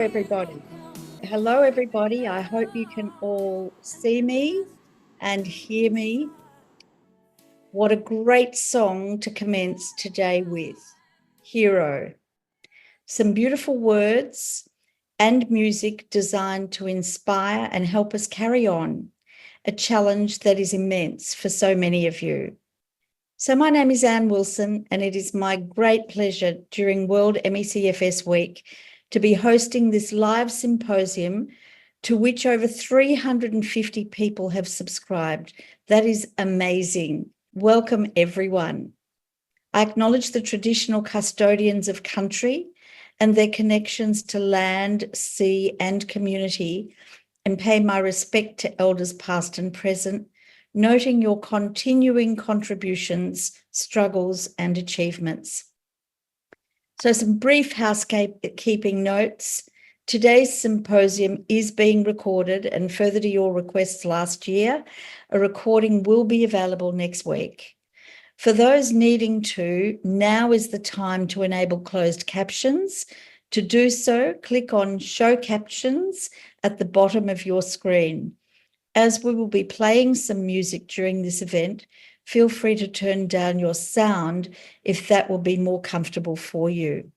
Everybody. Hello, everybody. I hope you can all see me and hear me. What a great song to commence today with. Hero. Some beautiful words and music designed to inspire and help us carry on a challenge that is immense for so many of you. So my name is Anne Wilson, and it is my great pleasure during World MECFS Week to be hosting this live symposium to which over 350 people have subscribed. That is amazing. Welcome, everyone. I acknowledge the traditional custodians of country and their connections to land, sea, and community, and pay my respect to elders past and present, noting your continuing contributions, struggles, and achievements. So some brief housekeeping notes. Today's symposium is being recorded, and further to your requests last year, a recording will be available next week. For those needing to, now is the time to enable closed captions. To do so, click on Show Captions at the bottom of your screen. As we will be playing some music during this event, feel free to turn down your sound if that will be more comfortable for you.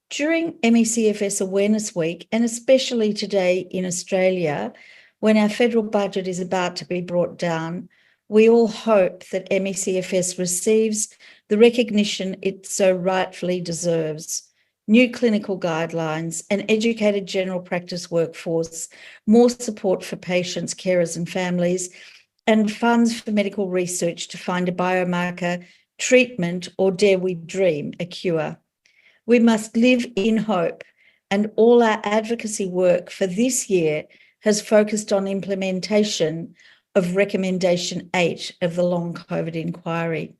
During MECFS Awareness Week, and especially today in Australia, when our federal budget is about to be brought down, we all hope that MECFS receives the recognition it so rightfully deserves. New clinical guidelines, an educated general practice workforce, more support for patients, carers and families, and funds for medical research to find a biomarker, treatment, or dare we dream, a cure. We must live in hope, and all our advocacy work for this year has focused on implementation of Recommendation 8 of the Long COVID Inquiry.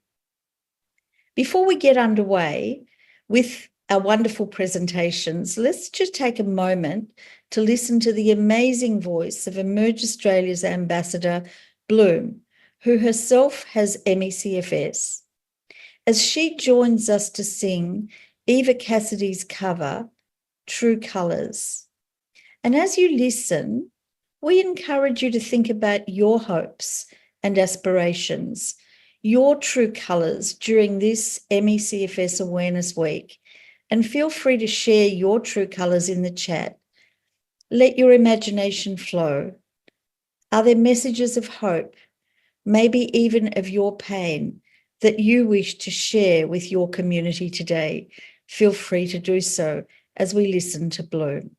Before we get underway with our wonderful presentations, let's just take a moment to listen to the amazing voice of Emerge Australia's Ambassador, Bloom, who herself has MECFS, as she joins us to sing Eva Cassidy's cover, True Colours. And as you listen, we encourage you to think about your hopes and aspirations, your true colours during this MECFS Awareness Week, and feel free to share your true colours in the chat. Let your imagination flow. Are there messages of hope, maybe even of your pain, that you wish to share with your community today? Feel free to do so as we listen to Bloom.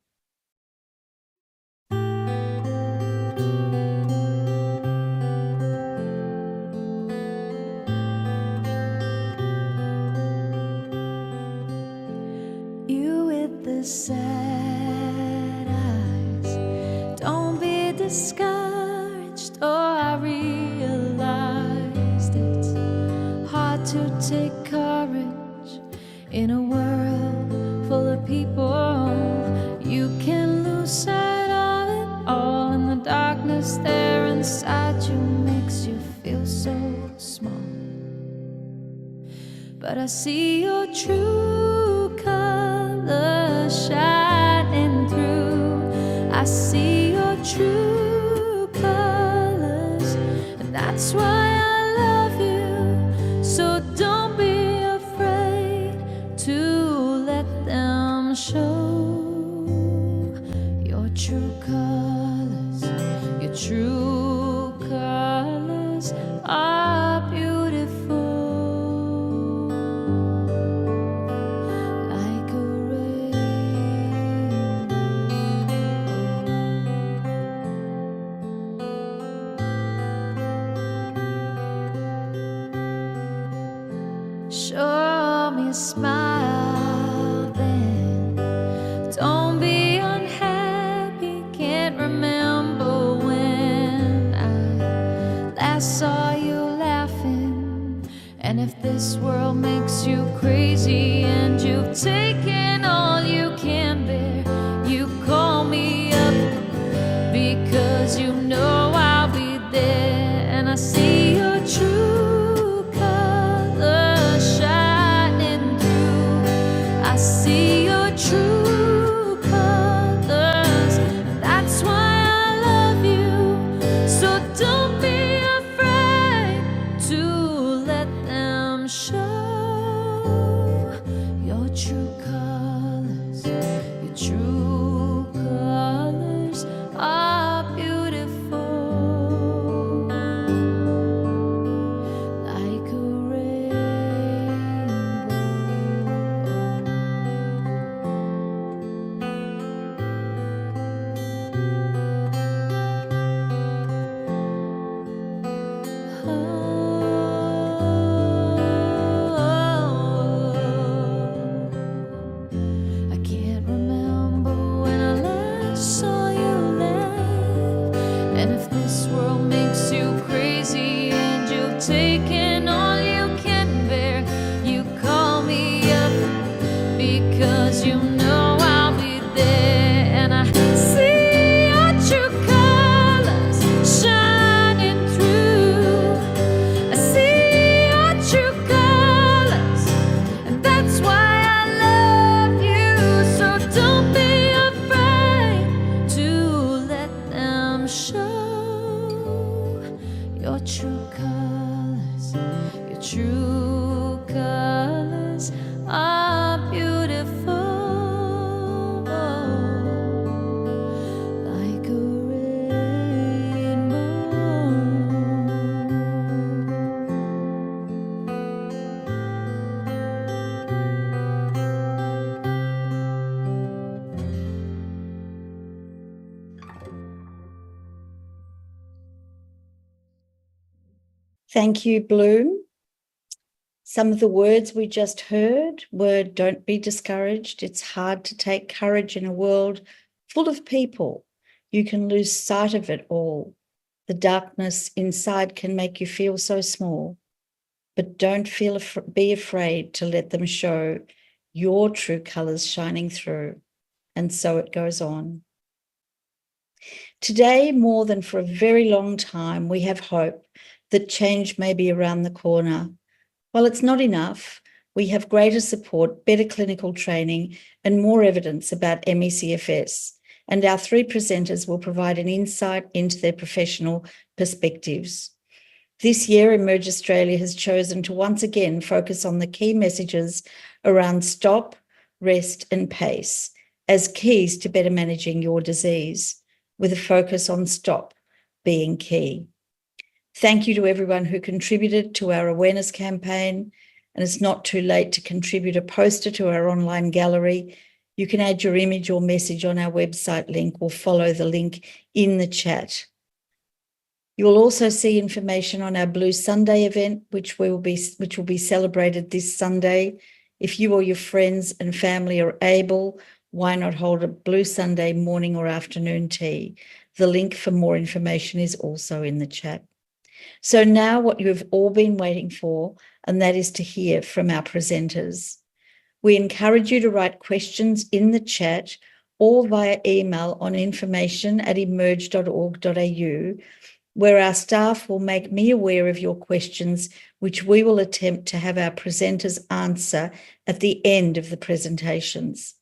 You with the sad eyes, don't be discouraged. Oh, I realized it's hard to take courage in a world full of people. You can lose sight of it all, and the darkness there inside you makes you feel so small. But I see your true colors shining through. I see your true colors, and that's why I love you. So don't be afraid to let them show your true colors. Your true colors are beautiful, like a rainbow. Show me a smile then. Don't be unhappy. Can't remember when I last saw you laughing. And if this world makes you crazy and you've taken all you can bear, you call me up, because you know I'll be there. And I see your true colors shining through. I see your true colors. Thank you, Bloom. Some of the words we just heard were don't be discouraged. It's hard to take courage in a world full of people. You can lose sight of it all. The darkness inside can make you feel so small, but don't be afraid to let them show your true colors shining through. And so it goes on. Today, more than for a very long time, we have hope that change may be around the corner. While it's not enough, we have greater support, better clinical training, and more evidence about ME/CFS. And our three presenters will provide an insight into their professional perspectives. This year, Emerge Australia has chosen to once again focus on the key messages around stop, rest, and pace as keys to better managing your disease, with a focus on stop being key. Thank you to everyone who contributed to our awareness campaign, and it's not too late to contribute a poster to our online gallery. You can add your image or message on our website link or follow the link in the chat. You'll also see information on our Blue Sunday event, which will be celebrated this Sunday. If you or your friends and family are able, why not hold a Blue Sunday morning or afternoon tea? The link for more information is also in the chat. So now what you have all been waiting for, and that is to hear from our presenters. We encourage you to write questions in the chat or via email on information@emerge.org.au, where our staff will make me aware of your questions, which we will attempt to have our presenters answer at the end of the presentations.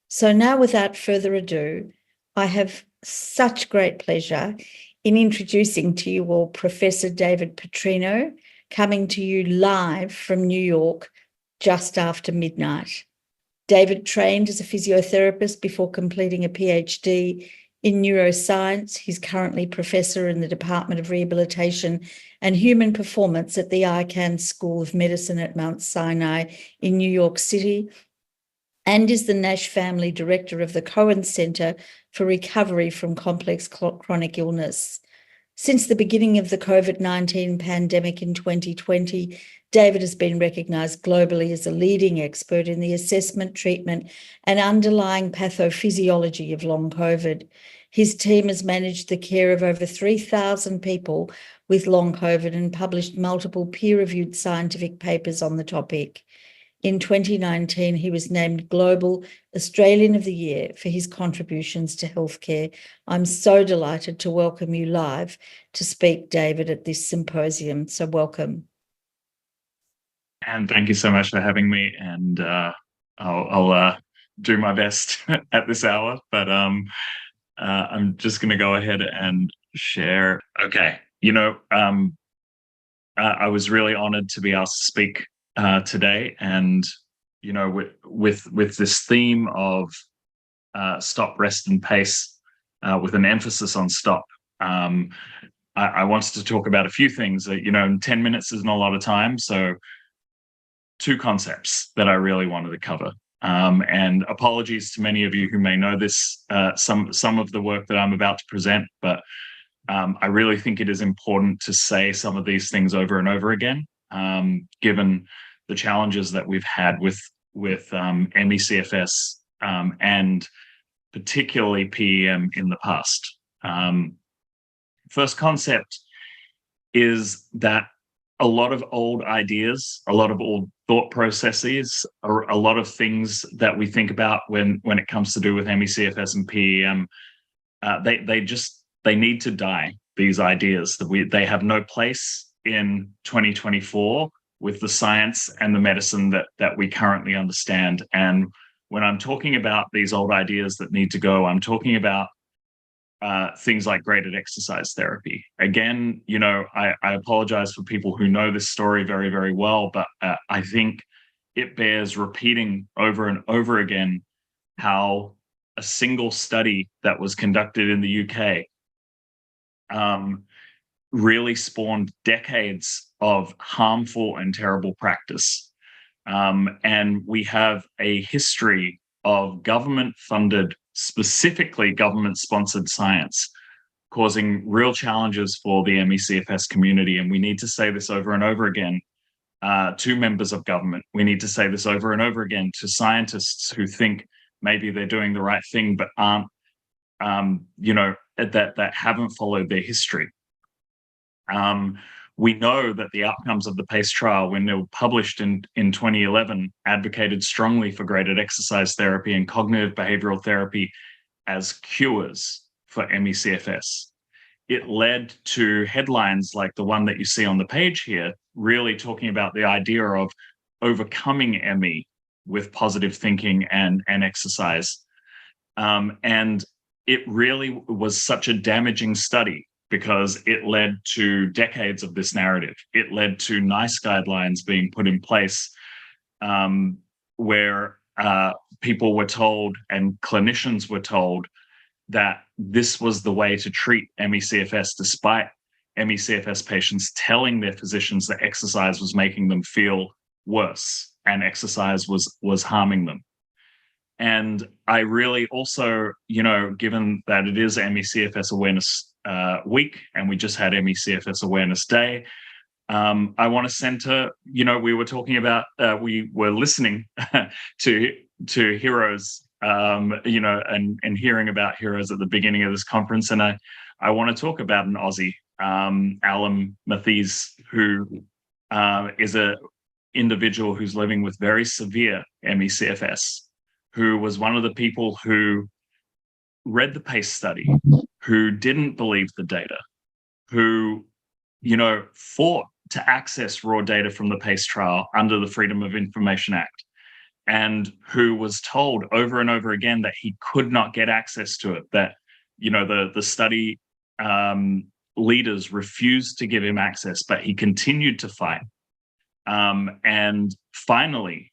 So now, without further ado, I have such great pleasure in introducing to you all Professor David Petrino, coming to you live from New York just after midnight. David trained as a physiotherapist before completing a PhD in neuroscience. He's currently professor in the Department of Rehabilitation and Human Performance at the Icahn School of Medicine at Mount Sinai in New York City, and is the Nash Family Director of the Cohen Center for Recovery from Complex Chronic Illness. Since the beginning of the COVID-19 pandemic in 2020, David has been recognised globally as a leading expert in the assessment, treatment, and underlying pathophysiology of long COVID. His team has managed the care of over 3,000 people with long COVID and published multiple peer-reviewed scientific papers on the topic. In 2019, he was named Global Australian of the Year for his contributions to healthcare. I'm so delighted to welcome you live to speak, David, at this symposium. So welcome. And thank you so much for having me. And I'll do my best at this hour, but I'm just going to go ahead and share. Okay. I was really honored to be asked to speak today, and with this theme of stop, rest, and pace, with an emphasis on stop. I wanted to talk about a few things. 10 minutes isn't a lot of time, so two concepts that I really wanted to cover. And apologies to many of you who may know this, some of the work that I'm about to present, but I really think it is important to say some of these things over and over again, given the challenges that we've had with ME/CFS and particularly PEM in the past. First concept is that a lot of old ideas, a lot of old thought processes, a lot of things that we think about when it comes to do with ME/CFS and PEM, they need to die. These ideas they have no place in 2024 with the science and the medicine that we currently understand. And when I'm talking about these old ideas that need to go, I'm talking about things like graded exercise therapy. Again, I apologize for people who know this story very, very well, but I think it bears repeating over and over again how a single study that was conducted in the UK really spawned decades of harmful and terrible practice. And we have a history of government-funded, specifically government-sponsored science causing real challenges for the ME/CFS community. And we need to say this over and over again to members of government. We need to say this over and over again to scientists who think maybe they're doing the right thing, but aren't, that haven't followed their history. We know that the outcomes of the PACE trial, when they were published in 2011, advocated strongly for graded exercise therapy and cognitive behavioral therapy as cures for ME/CFS. It led to headlines like the one that you see on the page here, really talking about the idea of overcoming ME with positive thinking and exercise. And it really was such a damaging study because it led to decades of this narrative. It led to NICE guidelines being put in place where people were told and clinicians were told that this was the way to treat ME/CFS, despite ME/CFS patients telling their physicians that exercise was making them feel worse and exercise was harming them. And I really also, given that it is ME/CFS Awareness Week and we just had ME/CFS Awareness Day, I want to center, we were talking about, we were listening to heroes, and hearing about heroes at the beginning of this conference. And I want to talk about an Aussie, Alam Mathies, who is an individual who's living with very severe ME/CFS, who was one of the people who read the PACE study, who didn't believe the data, who, fought to access raw data from the PACE trial under the Freedom of Information Act, and who was told over and over again that he could not get access to it, that, the study leaders refused to give him access, but he continued to fight. And finally,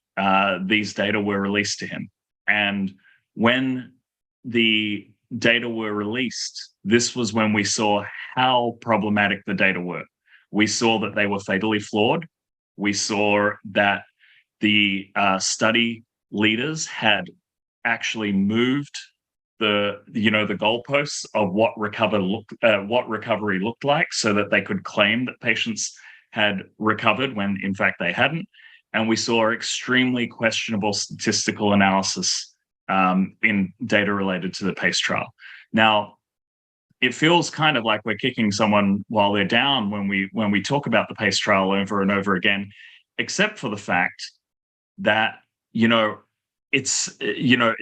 these data were released to him. And when the data were released, this was when we saw how problematic the data were. We saw that they were fatally flawed. We saw that the study leaders had actually moved the goalposts of what recovery looked like, so that they could claim that patients had recovered when in fact they hadn't. And we saw extremely questionable statistical analysis in data related to the PACE trial. Now, it feels kind of like we're kicking someone while they're down when we talk about the PACE trial over and over again, except for the fact that, it's,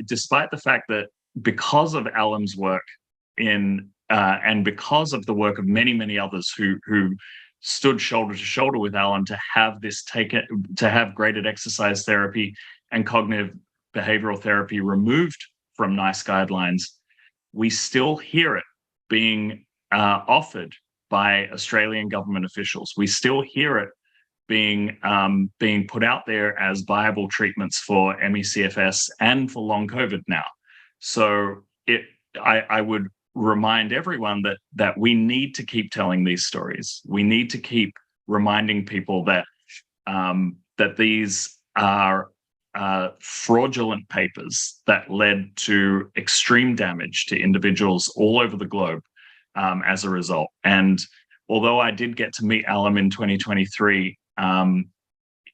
despite the fact that because of Alam's work and because of the work of many, many others who stood shoulder to shoulder with Alam to have graded exercise therapy and cognitive behavioral therapy removed from NICE guidelines, we still hear it being offered by Australian government officials. We still hear it being put out there as viable treatments for ME/CFS and for long COVID now. So I would remind everyone that we need to keep telling these stories. We need to keep reminding people that that these are fraudulent papers that led to extreme damage to individuals all over the globe as a result. And although I did get to meet Alam in 2023,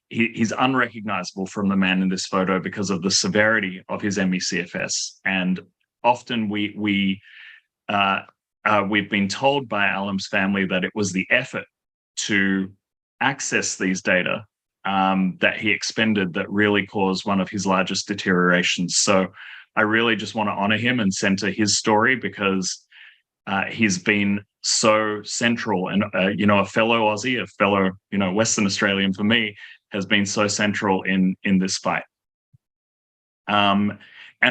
he's unrecognizable from the man in this photo because of the severity of his ME/CFS. And often we've been told by Alam's family that it was the effort to access these data that he expended that really caused one of his largest deteriorations. So I really just want to honor him and center his story, because he's been so central, and a fellow Aussie, a fellow Western Australian for me, has been so central in this fight. And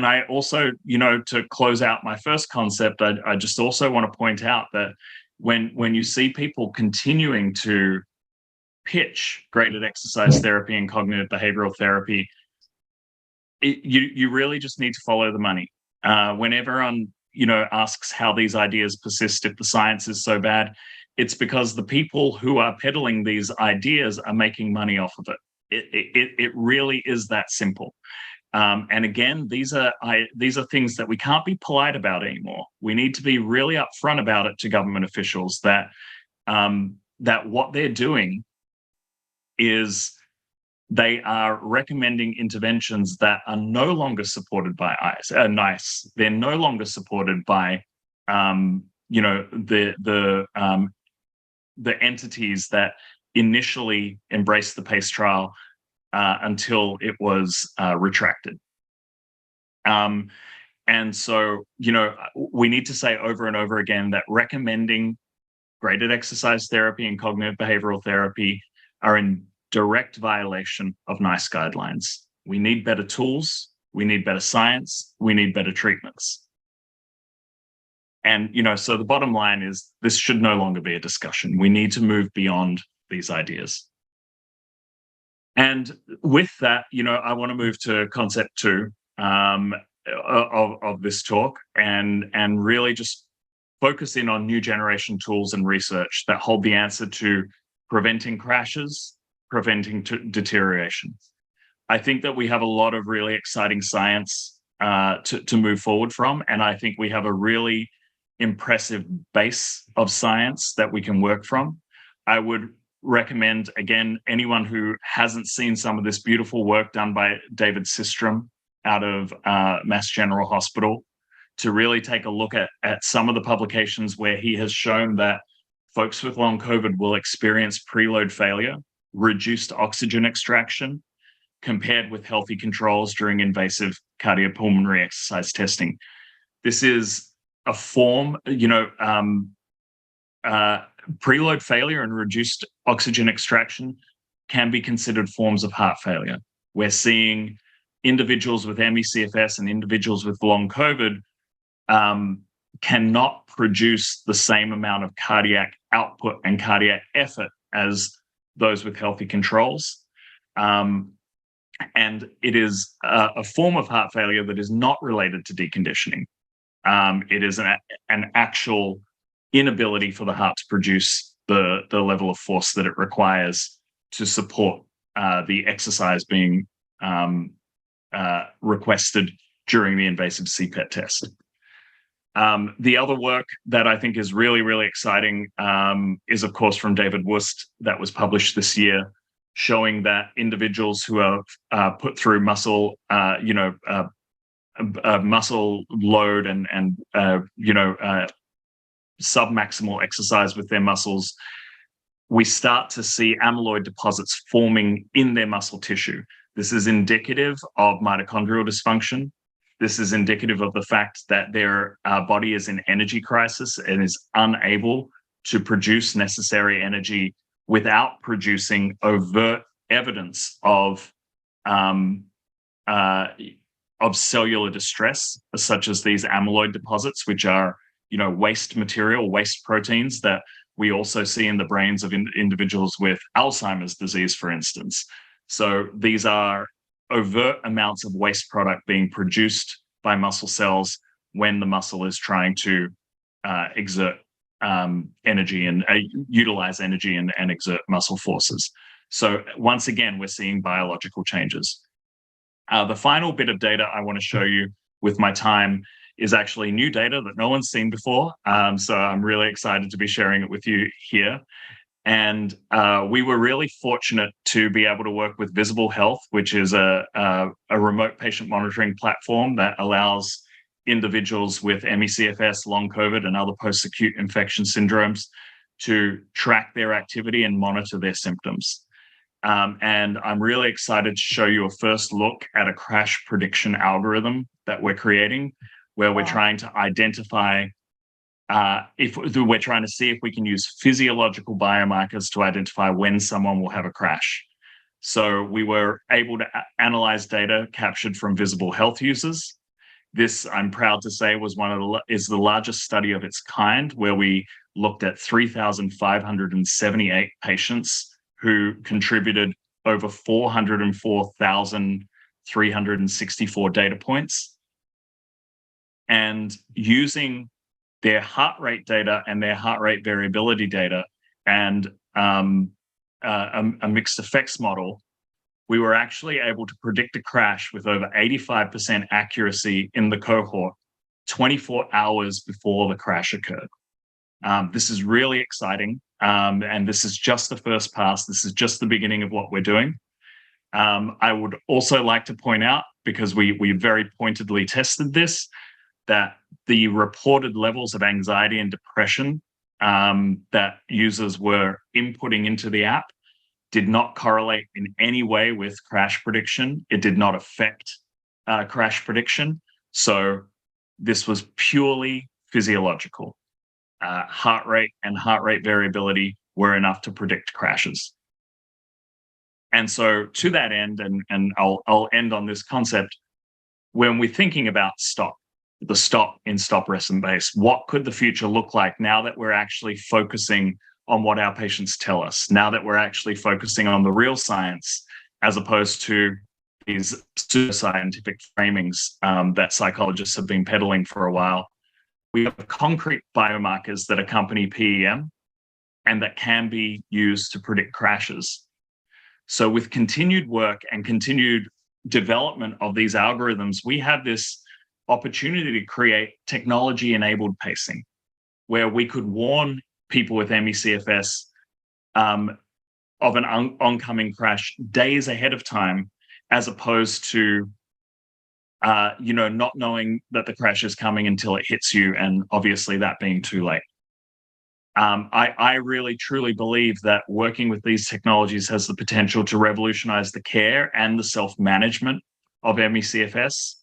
I also, to close out my first concept, I just also want to point out that when you see people continuing to pitch graded exercise therapy and cognitive behavioral therapy, you really just need to follow the money. When everyone asks how these ideas persist if the science is so bad, it's because the people who are peddling these ideas are making money off of it. It really is that simple. And again, these are things that we can't be polite about anymore. We need to be really upfront about it to government officials that that what they're doing is they are recommending interventions that are no longer supported by NICE. They're no longer supported by the entities that initially embraced the PACE trial until it was retracted. And so, we need to say over and over again that recommending graded exercise therapy and cognitive behavioral therapy are in direct violation of NICE guidelines. We need better tools, we need better science, we need better treatments. And, so the bottom line is this should no longer be a discussion. We need to move beyond these ideas. And with that, I want to move to concept 2 of this talk and really just focus in on new generation tools and research that hold the answer to preventing crashes, preventing deterioration. I think that we have a lot of really exciting science to move forward from, and I think we have a really impressive base of science that we can work from. I would recommend, again, anyone who hasn't seen some of this beautiful work done by David Systrom out of Mass General Hospital to really take a look at some of the publications where he has shown that folks with long COVID will experience preload failure, reduced oxygen extraction, compared with healthy controls during invasive cardiopulmonary exercise testing. This is a form, preload failure and reduced oxygen extraction can be considered forms of heart failure. We're seeing individuals with ME/CFS and individuals with long COVID cannot produce the same amount of cardiac output and cardiac effort as those with healthy controls. And it is a form of heart failure that is not related to deconditioning. It is an actual inability for the heart to produce the level of force that it requires to support the exercise being requested during the invasive CPET test. The other work that I think is really, really exciting is, of course, from David Wust that was published this year, showing that individuals who are put through muscle, muscle load and submaximal exercise with their muscles, we start to see amyloid deposits forming in their muscle tissue. This is indicative of mitochondrial dysfunction. This is indicative of the fact that their body is in energy crisis and is unable to produce necessary energy without producing overt evidence of cellular distress, such as these amyloid deposits, which are waste material, waste proteins that we also see in the brains of individuals with Alzheimer's disease, for instance. So these are overt amounts of waste product being produced by muscle cells when the muscle is trying to exert energy and utilize energy and exert muscle forces. So once again, we're seeing biological changes. The final bit of data I want to show you with my time is actually new data that no one's seen before. So I'm really excited to be sharing it with you here. And we were really fortunate to be able to work with Visible Health, which is a remote patient monitoring platform that allows individuals with ME/CFS, long COVID, and other post-acute infection syndromes to track their activity and monitor their symptoms. And I'm really excited to show you a first look at a crash prediction algorithm that we're creating, where we're trying to identify if we're trying to see if we can use physiological biomarkers to identify when someone will have a crash. So we were able to analyze data captured from Visible Health users. This, I'm proud to say, was is the largest study of its kind, where we looked at 3,578 patients who contributed over 404,364 data points. And using their heart rate data and their heart rate variability data and a mixed effects model, we were actually able to predict a crash with over 85% accuracy in the cohort 24 hours before the crash occurred. This is really exciting, and this is just the first pass. This is just the beginning of what we're doing. I would also like to point out, because we very pointedly tested this, that the reported levels of anxiety and depression that users were inputting into the app did not correlate in any way with crash prediction. It did not affect crash prediction. So this was purely physiological. Heart rate and heart rate variability were enough to predict crashes. And so to that end, and I'll end on this concept, when we're thinking about the stop in Stop Rest and Base, what could the future look like now that we're actually focusing on what our patients tell us, now that we're actually focusing on the real science, as opposed to these pseudoscientific framings that psychologists have been peddling for a while? We have concrete biomarkers that accompany PEM and that can be used to predict crashes. So with continued work and continued development of these algorithms, we have this opportunity to create technology-enabled pacing, where we could warn people with ME/CFS of an oncoming crash days ahead of time, as opposed to not knowing that the crash is coming until it hits you, and obviously that being too late. I really truly believe that working with these technologies has the potential to revolutionize the care and the self-management of ME/CFS.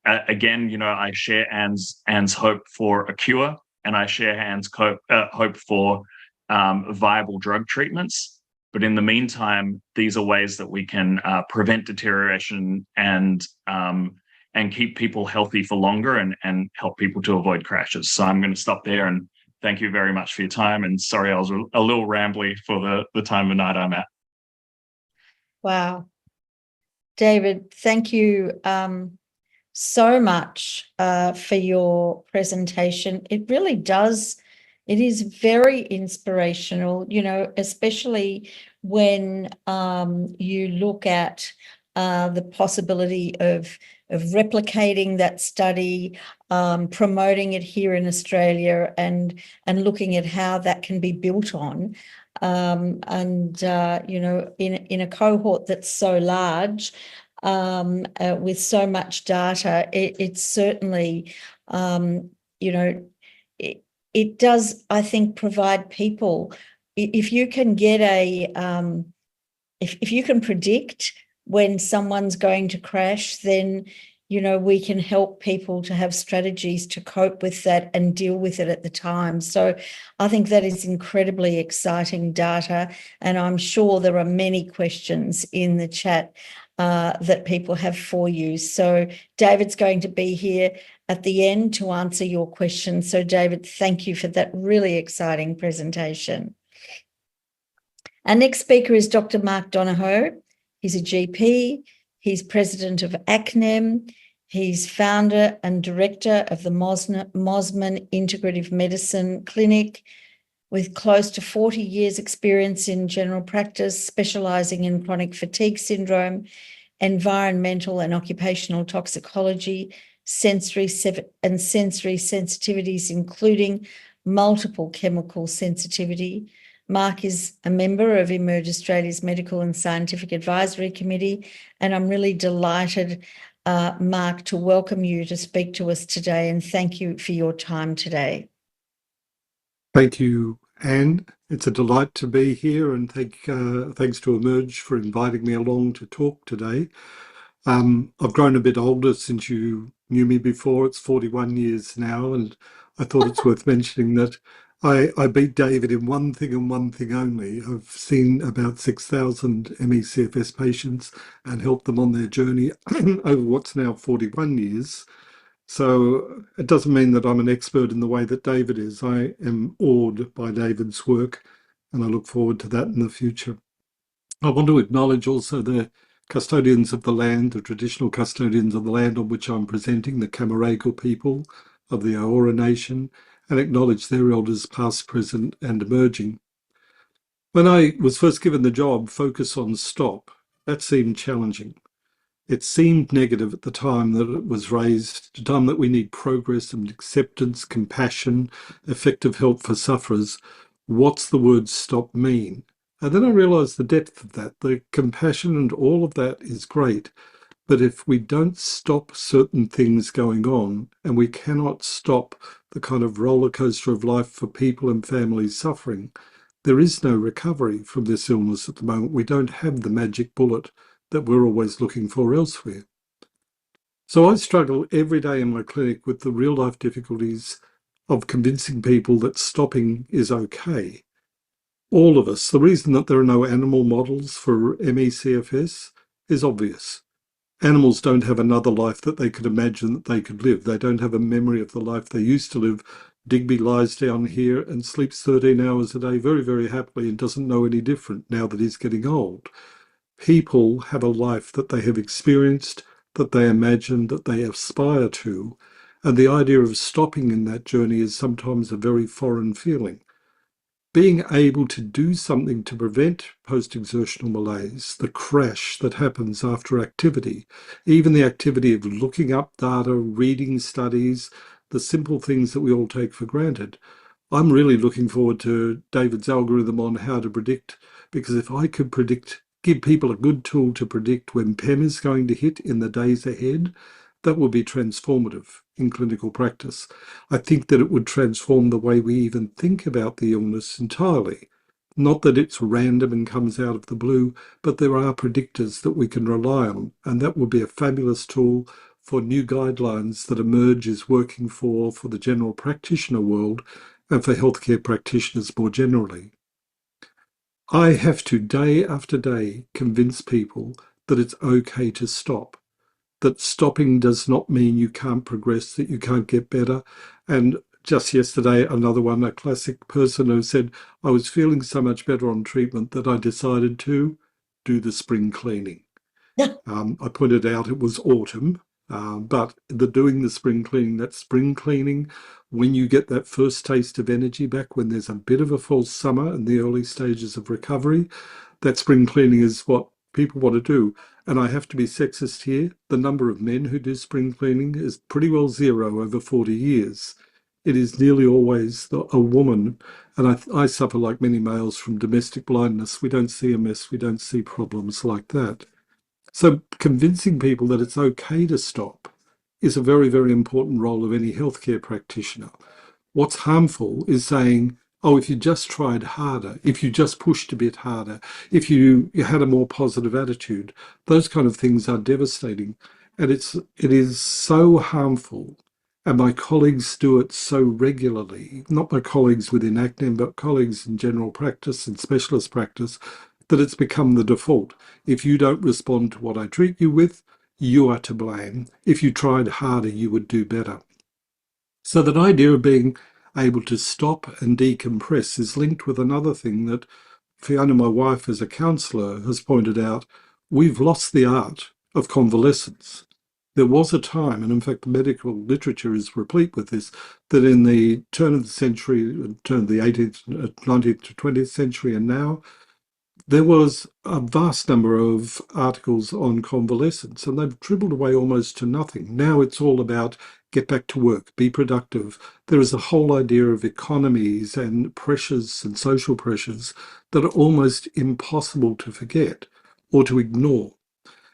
Again, I share Anne's hope for a cure, and I share Anne's hope for viable drug treatments. But in the meantime, these are ways that we can prevent deterioration and keep people healthy for longer and help people to avoid crashes. So I'm going to stop there, and thank you very much for your time. And sorry, I was a little rambly for the time of night I'm at. Wow. David, thank you so much for your presentation. It really does. It is very inspirational, especially when you look at the possibility of replicating that study, promoting it here in Australia, and looking at how that can be built on. In a cohort that's so large, with so much data, it certainly, it does, I think, provide people, if you can get if you can predict when someone's going to crash, then, we can help people to have strategies to cope with that and deal with it at the time. So I think that is incredibly exciting data, and I'm sure there are many questions in the chat that people have for you. So David's going to be here at the end to answer your questions. So David, thank you for that really exciting presentation. Our next speaker is Dr. Mark Donohoe. He's a GP. He's president of ACNEM. He's founder and director of the Mosman Integrative Medicine Clinic, with close to 40 years experience in general practice, specialising in chronic fatigue syndrome, environmental and occupational toxicology, sensory sensitivities, including multiple chemical sensitivity. Mark is a member of Emerge Australia's Medical and Scientific Advisory Committee, and I'm really delighted, Mark, to welcome you to speak to us today, and thank you for your time today. Thank you, Anne. It's a delight to be here, and thanks to Emerge for inviting me along to talk today. I've grown a bit older since you knew me before. It's 41 years now, and I thought it's worth mentioning that I beat David in one thing and one thing only. I've seen about 6,000 ME/CFS patients and helped them on their journey over what's now 41 years. So it doesn't mean that I'm an expert in the way that David is. I am awed by David's work, and I look forward to that in the future. I want to acknowledge also the custodians of the land, the traditional custodians of the land on which I'm presenting, the Camaragal people of the Eora Nation, and acknowledge their elders past, present and emerging. When I was first given the job, Focus on Stop, That seemed challenging. It seemed negative at the time that it was raised, the time that we need progress and acceptance, compassion, effective help for sufferers. What's the word stop mean? And then I realized the depth of that. The compassion and all of that is great. But if we don't stop certain things going on, and we cannot stop the kind of roller coaster of life for people and families suffering, there is no recovery from this illness at the moment. We don't have the magic bullet that we're always looking for elsewhere. So I struggle every day in my clinic with the real life difficulties of convincing people that stopping is okay. All of us, the reason that there are no animal models for ME/CFS is obvious. Animals don't have another life that they could imagine that they could live. They don't have a memory of the life they used to live. Digby lies down here and sleeps 13 hours a day very, very happily and doesn't know any different now that he's getting old. People have a life that they have experienced, that they imagine, that they aspire to, and the idea of stopping in that journey is sometimes a very foreign feeling. Being able to do something to prevent post-exertional malaise, the crash that happens after activity, even the activity of looking up data, reading studies, the simple things that we all take for granted. I'm really looking forward to David's algorithm on how to predict, because if I could predict, give people a good tool to predict when PEM is going to hit in the days ahead, that would be transformative in clinical practice. I think that it would transform the way we even think about the illness entirely. Not that it's random and comes out of the blue, but there are predictors that we can rely on, and that would be a fabulous tool for new guidelines that Emerge is working for the general practitioner world and for healthcare practitioners more generally. I have to, day after day, convince people that it's okay to stop, that stopping does not mean you can't progress, that you can't get better. And just yesterday, another one, a classic person who said, I was feeling so much better on treatment that I decided to do the spring cleaning. I pointed out it was autumn, but doing the spring cleaning, that spring cleaning, when you get that first taste of energy back, when there's a bit of a false summer in the early stages of recovery, that spring cleaning is what people want to do. And I have to be sexist here. The number of men who do spring cleaning is pretty well zero over 40 years. It is nearly always a woman. And I suffer, like many males, from domestic blindness. We don't see a mess. We don't see problems like that. So convincing people that it's okay to stop is a very, very important role of any healthcare practitioner. What's harmful is saying, oh, if you just tried harder, if you just pushed a bit harder, if you had a more positive attitude, those kind of things are devastating. And it is so harmful. And my colleagues do it so regularly, not my colleagues within ACNEM, but colleagues in general practice and specialist practice, that it's become the default. If you don't respond to what I treat you with, you are to blame. If you tried harder, you would do better. So that idea of being able to stop and decompress is linked with another thing that Fiona, my wife, as a counsellor, has pointed out. We've lost the art of convalescence. There was a time, and in fact the medical literature is replete with this, that in the turn of the century, turn of the 18th, 19th to 20th century and now, there was a vast number of articles on convalescence, and they've dribbled away almost to nothing. Now it's all about get back to work, be productive. There is a whole idea of economies and pressures and social pressures that are almost impossible to forget or to ignore.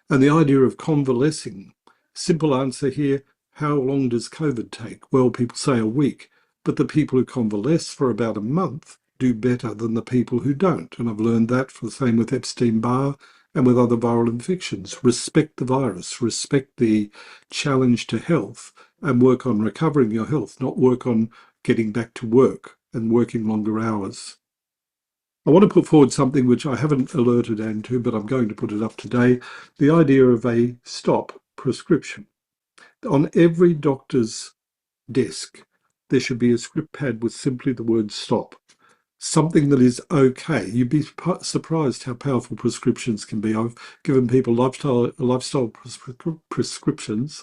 And the idea of convalescing, simple answer here, how long does COVID take? Well, people say a week, but the people who convalesce for about a month do better than the people who don't. And I've learned that for the same with Epstein-Barr and with other viral infections. Respect the virus, respect the challenge to health, and work on recovering your health, not work on getting back to work and working longer hours. I want to put forward something which I haven't alerted Anne to, but I'm going to put it up today, the idea of a stop prescription. On every doctor's desk, there should be a script pad with simply the word stop. Something that is okay. You'd be surprised how powerful prescriptions can be. I've given people lifestyle prescriptions,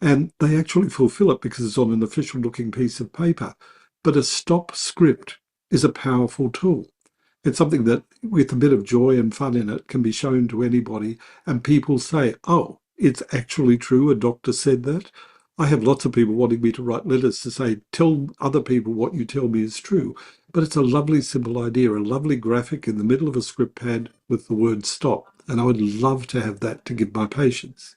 and they actually fulfill it because it's on an official looking piece of paper. But a stop script is a powerful tool. It's something that, with a bit of joy and fun in it, can be shown to anybody, and people say, oh, it's actually true, a doctor said that. I have lots of people wanting me to write letters to say, tell other people what you tell me is true. But it's a lovely, simple idea, a lovely graphic in the middle of a script pad with the word stop. And I would love to have that to give my patients.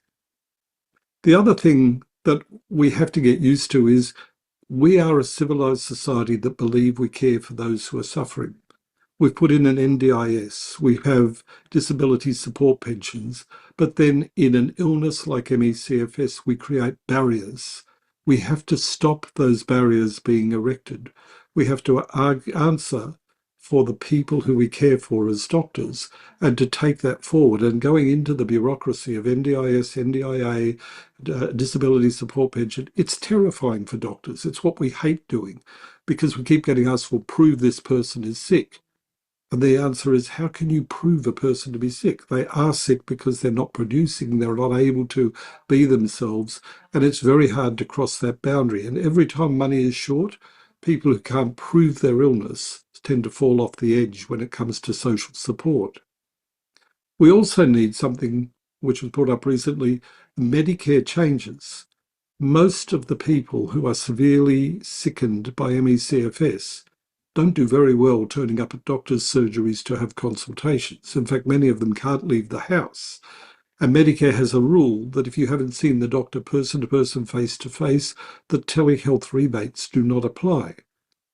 The other thing that we have to get used to is we are a civilized society that believe we care for those who are suffering. We've put in an NDIS, we have disability support pensions, but then in an illness like ME/CFS, we create barriers. We have to stop those barriers being erected. We have to answer for the people who we care for as doctors and to take that forward. And going into the bureaucracy of NDIS, NDIA, disability support pension, it's terrifying for doctors. It's what we hate doing because we keep getting asked, well, prove this person is sick. And the answer is, how can you prove a person to be sick? They are sick because they're not producing, they're not able to be themselves, and it's very hard to cross that boundary. And every time money is short, people who can't prove their illness tend to fall off the edge when it comes to social support. We also need something which was brought up recently, Medicare changes. Most of the people who are severely sickened by ME/CFS don't do very well turning up at doctors' surgeries to have consultations. In fact, many of them can't leave the house. And Medicare has a rule that if you haven't seen the doctor person to person, face to face, that telehealth rebates do not apply.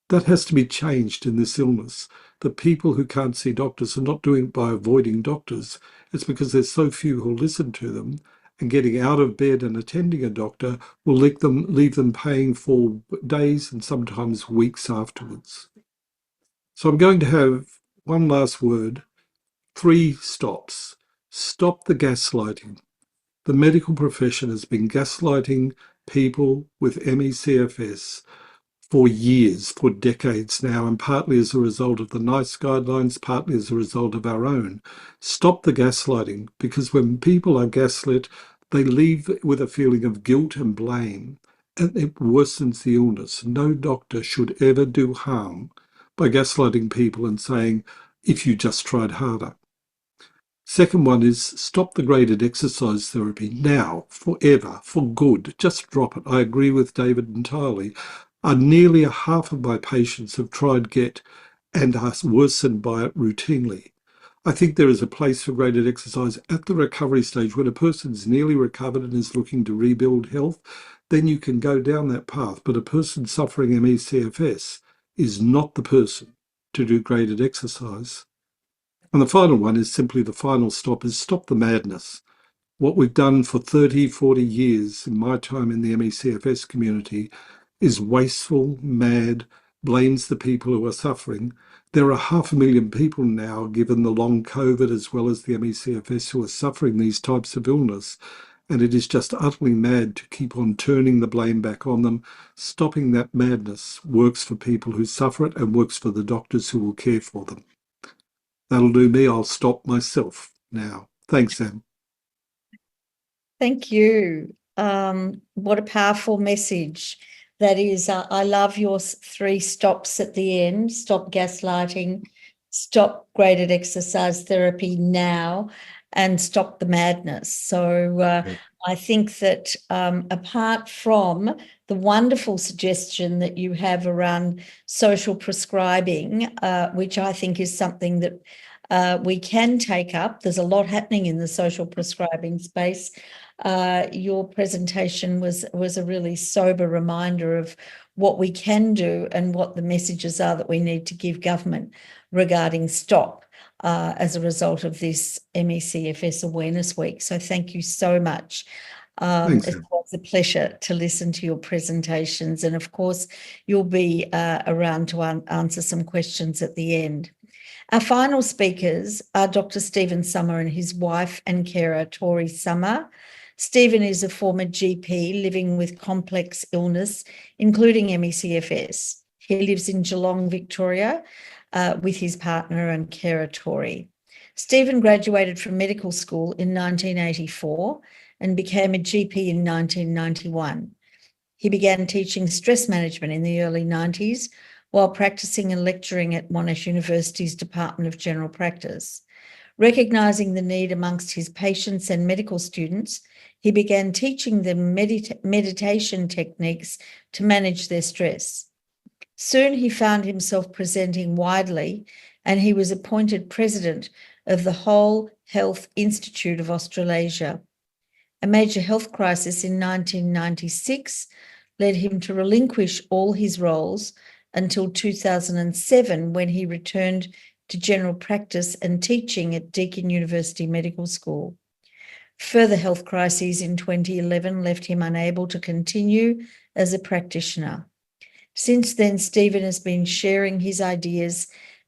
That has to be changed in this illness. The people who can't see doctors are not doing it by avoiding doctors. It's because there's so few who listen to them, and getting out of bed and attending a doctor will leave them paying for days and sometimes weeks afterwards. So I'm going to have one last word, 3 stops. Stop the gaslighting. The medical profession has been gaslighting people with ME/CFS for years, for decades now, and partly as a result of the NICE guidelines, partly as a result of our own. Stop the gaslighting, because when people are gaslit, they leave with a feeling of guilt and blame, and it worsens the illness. No doctor should ever do harm by gaslighting people and saying, if you just tried harder. Second one is stop the graded exercise therapy now, forever, for good. Just drop it. I agree with David entirely. Nearly a half of my patients have tried GET and are worsened by it routinely. I think there is a place for graded exercise at the recovery stage when a person's nearly recovered and is looking to rebuild health. Then you can go down that path. But a person suffering ME/CFS is not the person to do graded exercise. And the final one is simply the final stop, is stop the madness. What we've done for 30, 40 years in my time in the ME/CFS community is wasteful, mad, blames the people who are suffering. There are 500,000 people now, given the long COVID as well as the ME/CFS, who are suffering these types of illness. And it is just utterly mad to keep on turning the blame back on them. Stopping that madness works for people who suffer it and works for the doctors who will care for them. That'll do me. I'll stop myself now. Thanks, Em. Thank you. What a powerful message that is. I love your 3 stops at the end. Stop gaslighting, stop graded exercise therapy now, and stop the madness. So I think that apart from the wonderful suggestion that you have around social prescribing, which I think is something that we can take up, there's a lot happening in the social prescribing space. Your presentation was a really sober reminder of what we can do and what the messages are that we need to give government regarding stop as a result of this ME/CFS Awareness Week. So thank you so much. Thanks, it was a pleasure to listen to your presentations, and of course you'll be around to answer some questions at the end. Our final speakers are Dr. Stephen Summer and his wife and carer, Tori Summer. Stephen is a former GP living with complex illness, including ME/CFS. He lives in Geelong, Victoria, with his partner and carer, Tori. Stephen graduated from medical school in 1984 and became a GP in 1991. He began teaching stress management in the early 90s while practicing and lecturing at Monash University's Department of General Practice. Recognising the need amongst his patients and medical students, he began teaching them meditation techniques to manage their stress. Soon he found himself presenting widely, and he was appointed president of the Whole Health Institute of Australasia. A major health crisis in 1996 led him to relinquish all his roles until 2007, when he returned to general practice and teaching at Deakin University Medical School. Further health crises in 2011 left him unable to continue as a practitioner. Since then, Stephen has been sharing his ideas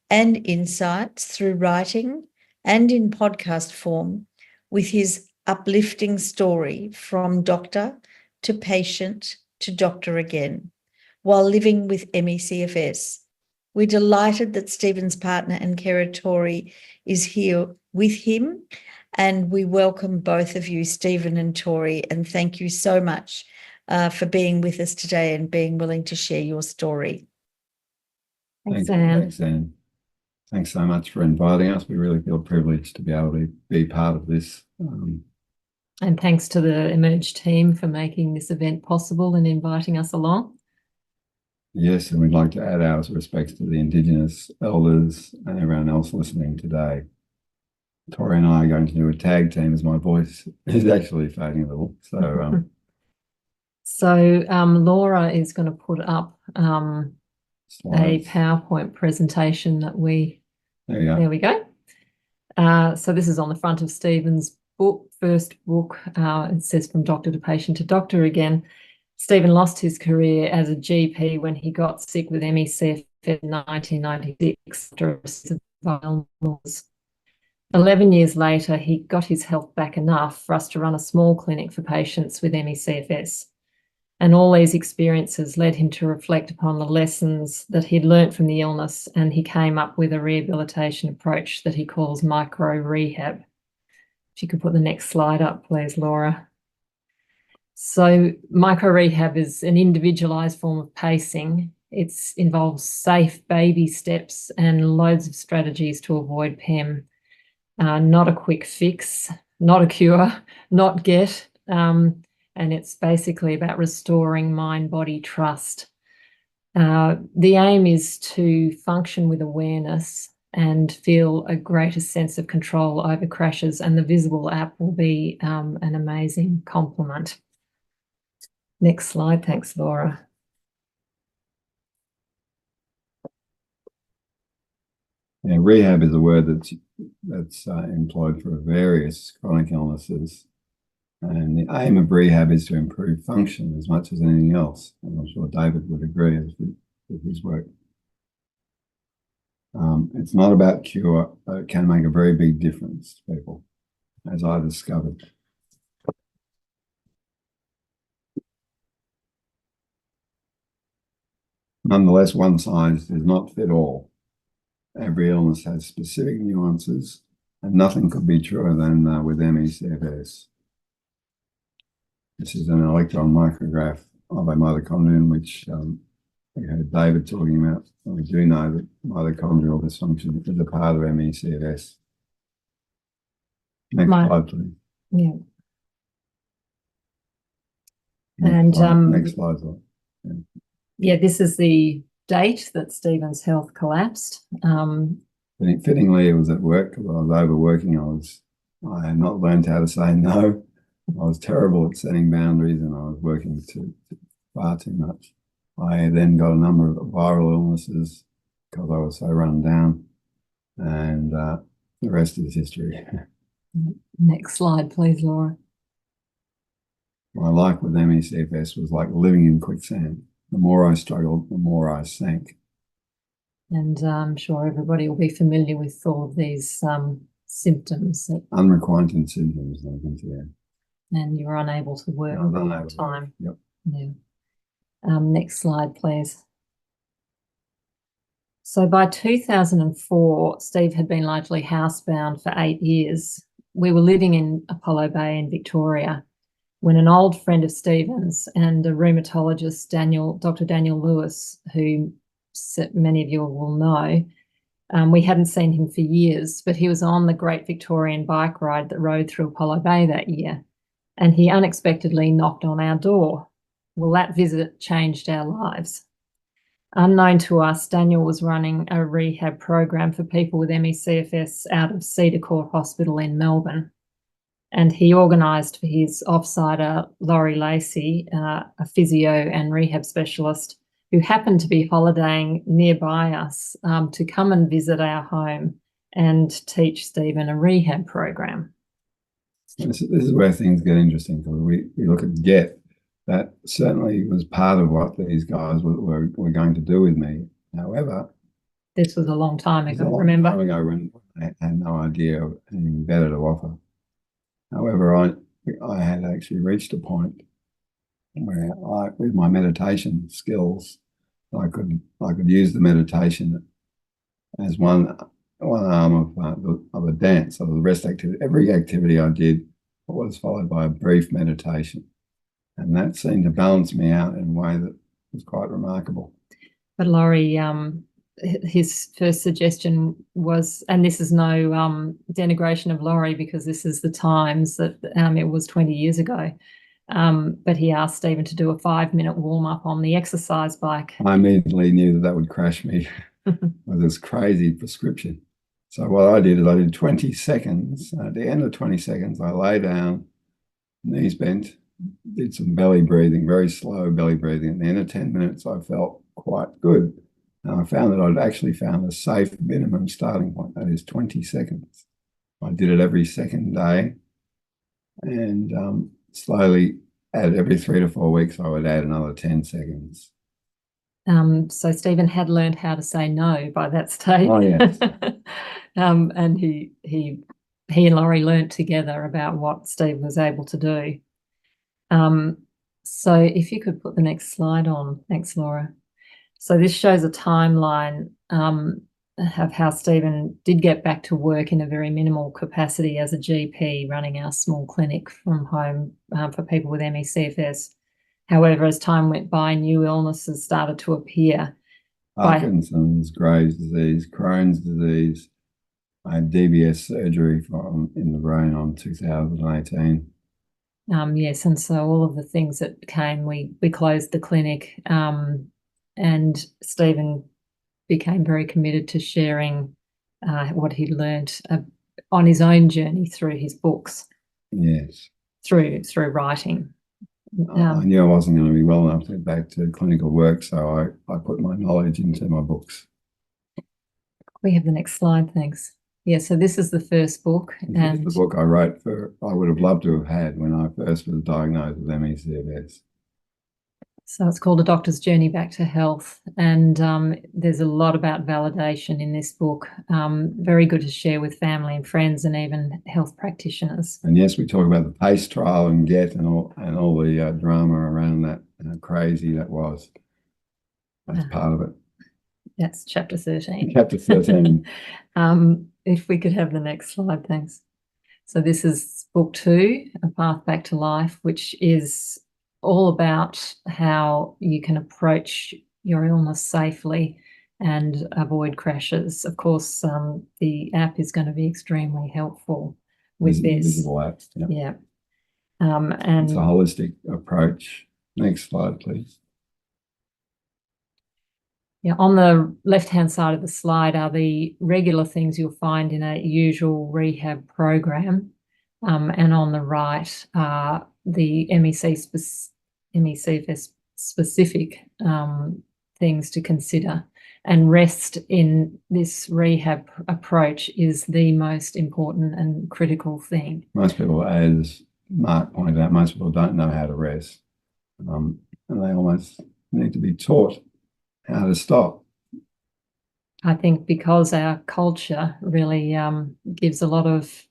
and insights through writing and in podcast form with his uplifting story from doctor to patient to doctor again, while living with ME/CFS. We're delighted that Stephen's partner and carer, Tori, is here with him, and we welcome both of you, Stephen and Tori, and thank you so much for being with us today and being willing to share your story. Thanks, Anne. Thanks, Anne. Thanks so much for inviting us. We really feel privileged to be able to be part of this. And thanks to the Emerge team for making this event possible and inviting us along. Yes, and we'd like to add our respects to the Indigenous elders and everyone else listening today. Tori and I are going to do a tag team, as my voice is actually fading a little. So Laura is going to put up a PowerPoint presentation that there we go. So this is on the front of Stephen's first book. It says From Doctor to Patient to Doctor again. Stephen lost his career as a GP when he got sick with ME/CFS in 1996 after a illness. 11 years later, he got his health back enough for us to run a small clinic for patients with ME/CFS. And all these experiences led him to reflect upon the lessons that he'd learnt from the illness, and he came up with a rehabilitation approach that he calls micro-rehab. If you could put the next slide up, please, Laura. So micro-rehab is an individualised form of pacing. It involves safe baby steps and loads of strategies to avoid PEM. Not a quick fix, not a cure, not get, and it's basically about restoring mind-body trust. The aim is to function with awareness and feel a greater sense of control over crashes, and the Visible app will be an amazing complement. Next slide. Thanks, Laura. Yeah, rehab is a word that's employed for various chronic illnesses. And the aim of rehab is to improve function as much as anything else. And I'm sure David would agree with his work. It's not about cure, but it can make a very big difference to people, as I discovered. Nonetheless, one size does not fit all. Every illness has specific nuances, and nothing could be truer than with ME/CFS. This is an electron micrograph of a mitochondrion, which we heard David talking about. And we do know that mitochondrial dysfunction is a part of ME/CFS. Next slide, please. Yeah. Next slide. Yeah, this is the date that Stephen's health collapsed. Fittingly, it was at work because I was overworking. I had not learned how to say no. I was terrible at setting boundaries, and I was working far too much. I then got a number of viral illnesses because I was so run down, and the rest is history. Next slide, please, Laura. My life with ME/CFS was like living in quicksand. The more I struggled, the more I sank. And I'm sure everybody will be familiar with all of these symptoms. Unrequited symptoms, I can say. And you were unable to work for a long time. Yep. Yeah. Next slide, please. So by 2004, Steve had been largely housebound for 8 years. We were living in Apollo Bay in Victoria when an old friend of Stephen's and a rheumatologist, Dr. Daniel Lewis, who many of you will know. We hadn't seen him for years, but he was on the Great Victorian Bike Ride that rode through Apollo Bay that year, and he unexpectedly knocked on our door. Well, that visit changed our lives. Unknown to us, Daniel was running a rehab program for people with ME/CFS out of Cedar Court Hospital in Melbourne. And he organised for his off-sider, Laurie Lacey, a physio and rehab specialist who happened to be holidaying nearby us, to come and visit our home and teach Stephen a rehab program. This is where things get interesting, because we look at Get. That certainly was part of what these guys were going to do with me. However, this was a long time ago, remember? Long time ago, when I had no idea of anything better to offer. However, I had actually reached a point where with my meditation skills, I could use the meditation as one arm of a dance. So the rest activity, every activity I did was followed by a brief meditation, and that seemed to balance me out in a way that was quite remarkable. But Laurie, his first suggestion was, and this is no denigration of Laurie, because this is the times that it was 20 years ago. But he asked Stephen to do a 5-minute warm-up on the exercise bike. I immediately knew that would crash me with this crazy prescription. So what I did is I did 20 seconds. At the end of 20 seconds, I lay down, knees bent, did some belly breathing, very slow belly breathing. At the end of 10 minutes, I felt quite good. And I found that I'd actually found a safe minimum starting point. That is 20 seconds. I did it every second day, and slowly every 3 to 4 weeks, I would add another 10 seconds. So Stephen had learned how to say no by that stage. Oh, yes. And he and Laurie learnt together about what Steve was able to do. So if you could put the next slide on. Thanks, Laura. So this shows a timeline of how Stephen did get back to work in a very minimal capacity as a GP, running our small clinic from home for people with ME/CFS. However, as time went by, new illnesses started to appear. Parkinson's, Graves' disease, Crohn's disease. I had DBS surgery in the brain on 2018. Yes, and so all of the things that came, we closed the clinic, and Stephen became very committed to sharing what he'd learned on his own journey through his books. Yes. Through writing. I knew I wasn't going to be well enough to get back to clinical work, so I put my knowledge into my books. We have the next slide, thanks. Yeah, so this is the first book. And the book I wrote I would have loved to have had when I first was diagnosed with ME/CFS. So it's called A Doctor's Journey Back to Health, and there's a lot about validation in this book. Very good to share with family and friends and even health practitioners. And yes, we talk about the PACE trial and GET and all the drama around that, and how crazy that was. That's part of it. That's chapter 13. Chapter 13. If we could have the next slide, thanks. So this is book 2, A Path Back to Life, which is all about how you can approach your illness safely and avoid crashes. Of course, the app is going to be extremely helpful with this. Visible apps, yeah. Yeah. And it's a holistic approach. Next slide, please. Yeah, on the left-hand side of the slide are the regular things you'll find in a usual rehab program, and on the right are the ME/CFS specific things to consider. And rest in this rehab approach is the most important and critical thing. Most people, as Mark pointed out, most people don't know how to rest, and they almost need to be taught how to stop. I think because our culture really gives a lot of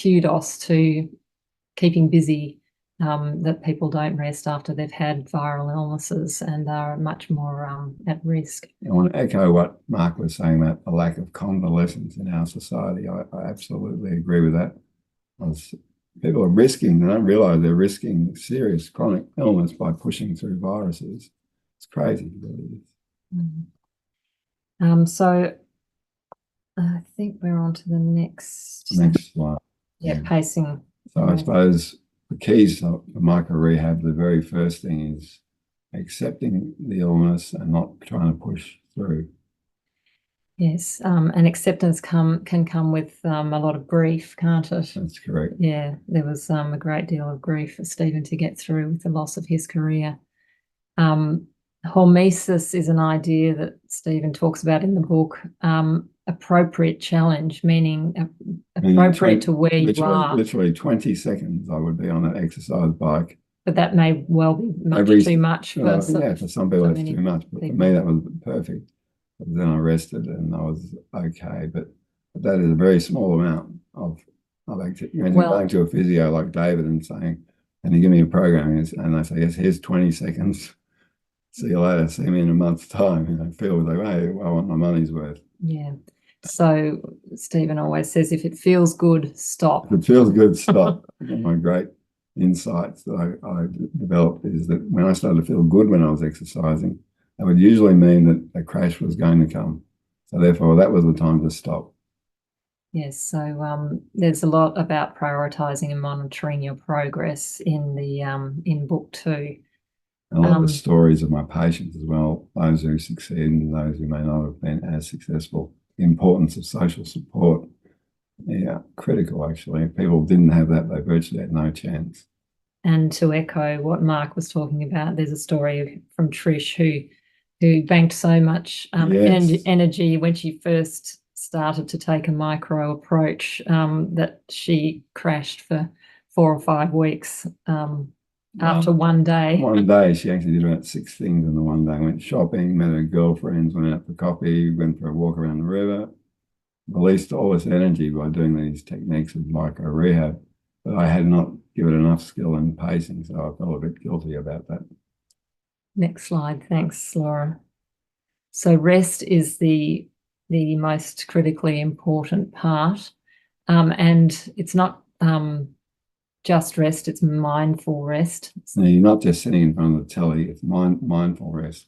kudos to keeping busy, that people don't rest after they've had viral illnesses and are much more at risk. I want to echo what Mark was saying about the lack of convalescence in our society. I absolutely agree with that. People are risking, they don't realise they're risking serious chronic illness by pushing through viruses. It's crazy, really. So I think we're on to the next slide. Yeah, pacing. So I suppose the keys for micro rehab, the very first thing is accepting the illness and not trying to push through. Yes, and acceptance can come with a lot of grief, can't it? That's correct. Yeah, there was a great deal of grief for Stephen to get through with the loss of his career. Hormesis is an idea that Stephen talks about in the book. Appropriate challenge, meaning appropriate to where you are. Literally 20 seconds I would be on an exercise bike. But that may well be too much for some people it's too much, but for me that was perfect. But then I rested and I was okay. But that is a very small amount of activity. Going to a physio like David and saying, "Can you give me a program?" And they say, "Yes, here's 20 seconds. See you later. See me in a month's time." Feel like, "Hey, I want my money's worth." Yeah. So Stephen always says, if it feels good, stop. If it feels good, stop. One of my great insights that I developed is that when I started to feel good when I was exercising, that would usually mean that a crash was going to come. So therefore, that was the time to stop. Yes, so there's a lot about prioritising and monitoring your progress in the in book 2. A lot of the stories of my patients as well, those who succeed and those who may not have been as successful. The importance of social support, critical actually. If people didn't have that, they virtually had no chance. And to echo what Mark was talking about, there's a story from Trish who banked so much energy when she first started to take a micro approach that she crashed for 4 or 5 weeks after one day. One day, she actually did about 6 things in the one day. Went shopping, met her girlfriends, went out for coffee, went for a walk around the river, released all this energy by doing these techniques of micro rehab. But I had not given enough skill in pacing, so I felt a bit guilty about that. Next slide. Thanks, Laura. So rest is the most critically important part. And it's not just rest, it's mindful rest. So you're not just sitting in front of the telly, it's mindful rest.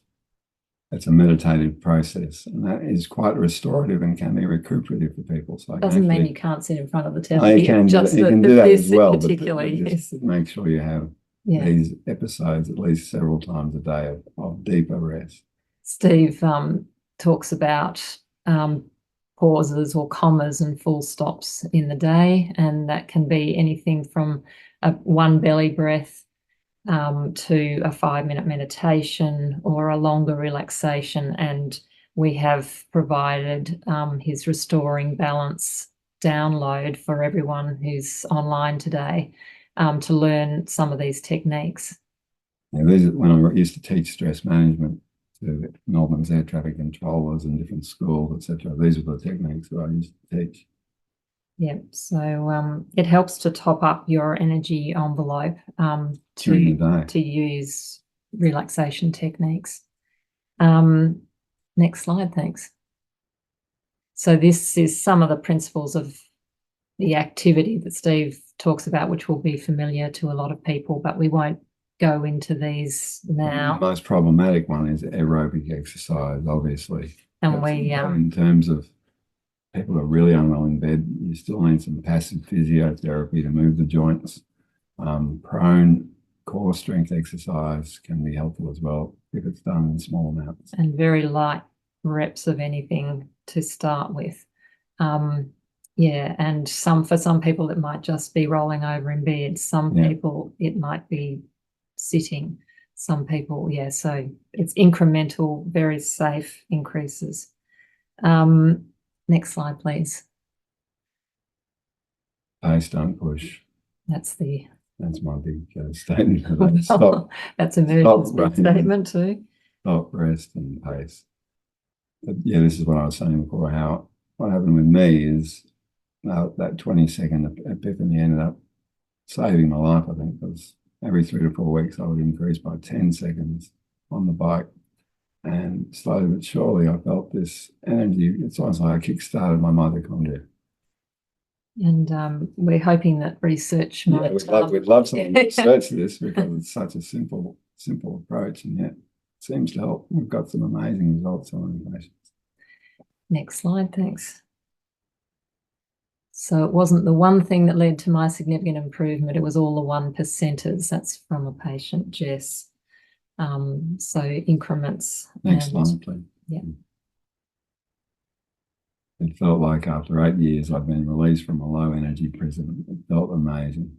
It's a meditative process, and that is quite restorative and can be recuperative for people. So doesn't mean you can't sit in front of the telly. You can do that as well, particularly. But just make sure you have these episodes at least several times a day of deeper rest. Steve talks about pauses or commas and full stops in the day, and that can be anything from one belly breath to a 5-minute meditation or a longer relaxation. And we have provided his Restoring Balance download for everyone who's online today to learn some of these techniques. When I used to teach stress management to Melbourne's air traffic controllers in different schools, etc., these were the techniques that I used to teach. Yeah, so it helps to top up your energy envelope to use relaxation techniques. Next slide, thanks. So this is some of the principles of the activity that Steve talks about, which will be familiar to a lot of people, but we won't go into these now. The most problematic one is aerobic exercise, obviously. And in terms of people are really unwell in bed, you still need some passive physiotherapy to move the joints. Prone core strength exercise can be helpful as well if it's done in small amounts. And very light reps of anything to start with. And for some people it might just be rolling over in bed. Some people it might be sitting. Some people, so it's incremental, very safe increases. Next slide, please. Pace, don't push. That's my big statement. Stop. That's emergency statement too. Stop, rest, and pace. But this is what I was saying before. How what happened with me is that 20-second epiphany ended up saving my life. I think because every 3 to 4 weeks I would increase by 10 seconds on the bike. And slowly but surely, I felt this energy. It's almost like I kick-started my mitochondria. And we're hoping that research might... we'd love someone to research this because it's such a simple approach, and yet seems to help. We've got some amazing results on the patients. Next slide, thanks. So it wasn't the one thing that led to my significant improvement, it was all the 1%ers. That's from a patient, Jess. So increments. Next slide, please. Yeah. It felt like after 8 years I've been released from a low energy prison. It felt amazing.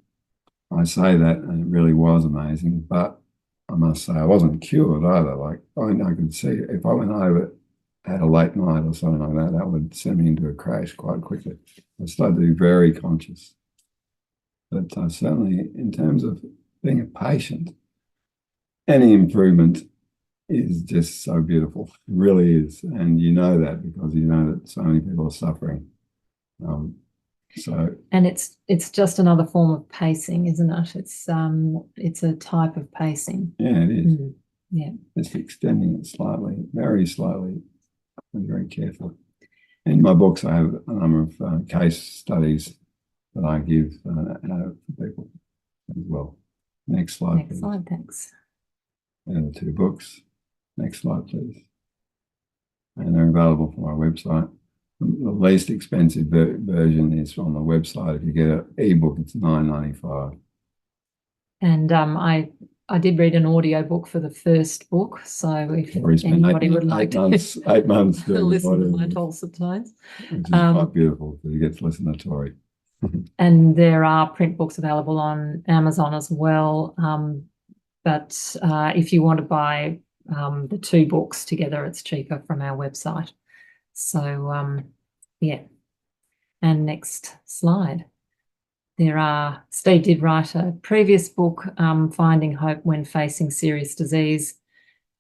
I say that, and it really was amazing, but I must say I wasn't cured either. Like I could see if I went over, had a late night or something like that, that would send me into a crash quite quickly. I started to be very conscious. But certainly in terms of being a patient, any improvement is just so beautiful. It really is. And you know that because you know that so many people are suffering. And it's just another form of pacing, isn't it? It's a type of pacing. Yeah, it is. Yeah. Just extending it slightly, very slowly and very carefully. In my books, I have a number of case studies that I give for people as well. Next slide. Next slide, thanks. And the 2 books. Next slide, please. And they're available from my website. The least expensive version is on the website. If you get an ebook, it's $9.95. And I did read an audio book for the first book, so if anybody would like to 8 months to listen to my dulcet tones, which is quite beautiful because you get to listen to Tori. And there are print books available on Amazon as well. But if you want to buy the 2 books together, it's cheaper from our website. So, yeah. And next slide. Steve did write a previous book, Finding Hope When Facing Serious Disease.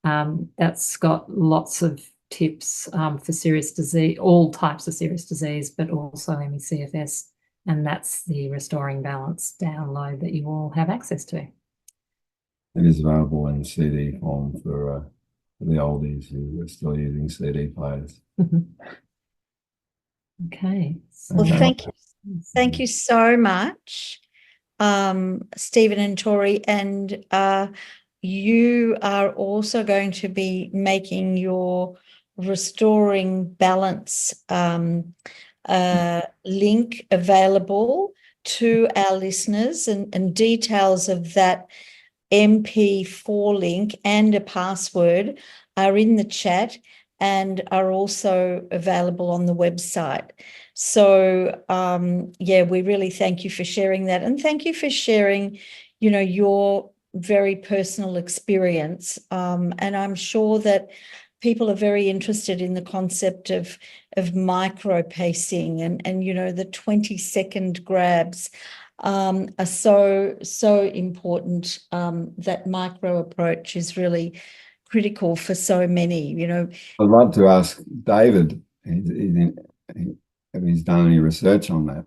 That's got lots of tips for serious disease, all types of serious disease, but also ME/CFS. And that's the Restoring Balance download that you all have access to. It is available in CD form for the oldies who are still using CD players. Okay. Well, thank you so much, Stephen and Tori. And you are also going to be making your Restoring Balance link available to our listeners, and details of that MP4 link and a password are in the chat and are also available on the website. So, we really thank you for sharing that. And thank you for sharing, your very personal experience. And I'm sure that people are very interested in the concept of micro pacing and the 20-second grabs are so important. That micro approach is really critical for so many. I'd love to ask David if he's done any research on that.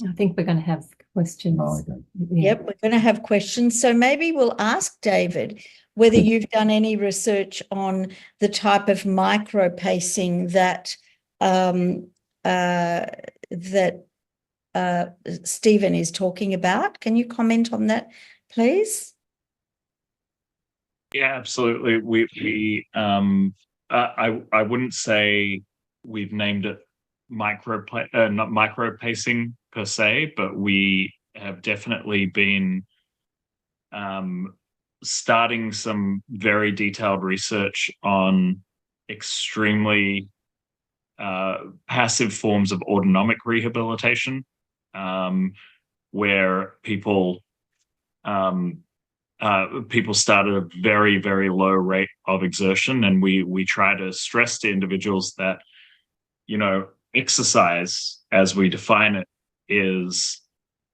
I think we're going to have questions. Oh, okay. Yep, we're going to have questions. So maybe we'll ask David whether you've done any research on the type of micro pacing that Stephen is talking about. Can you comment on that, please? Yeah, absolutely. I wouldn't say we've named it not micro pacing per se, but we have definitely been starting some very detailed research on extremely passive forms of autonomic rehabilitation, where people start at a very, very low rate of exertion, and we try to stress to individuals that exercise, as we define it, is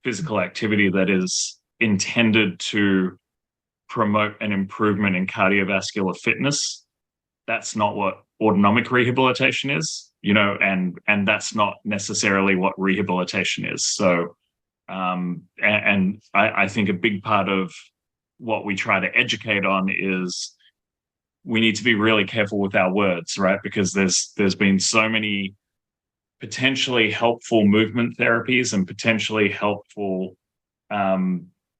physical activity that is intended to promote an improvement in cardiovascular fitness. That's not what autonomic rehabilitation is, and that's not necessarily what rehabilitation is. So, and I think a big part of what we try to educate on is we need to be really careful with our words, right? Because there's been so many potentially helpful movement therapies and potentially helpful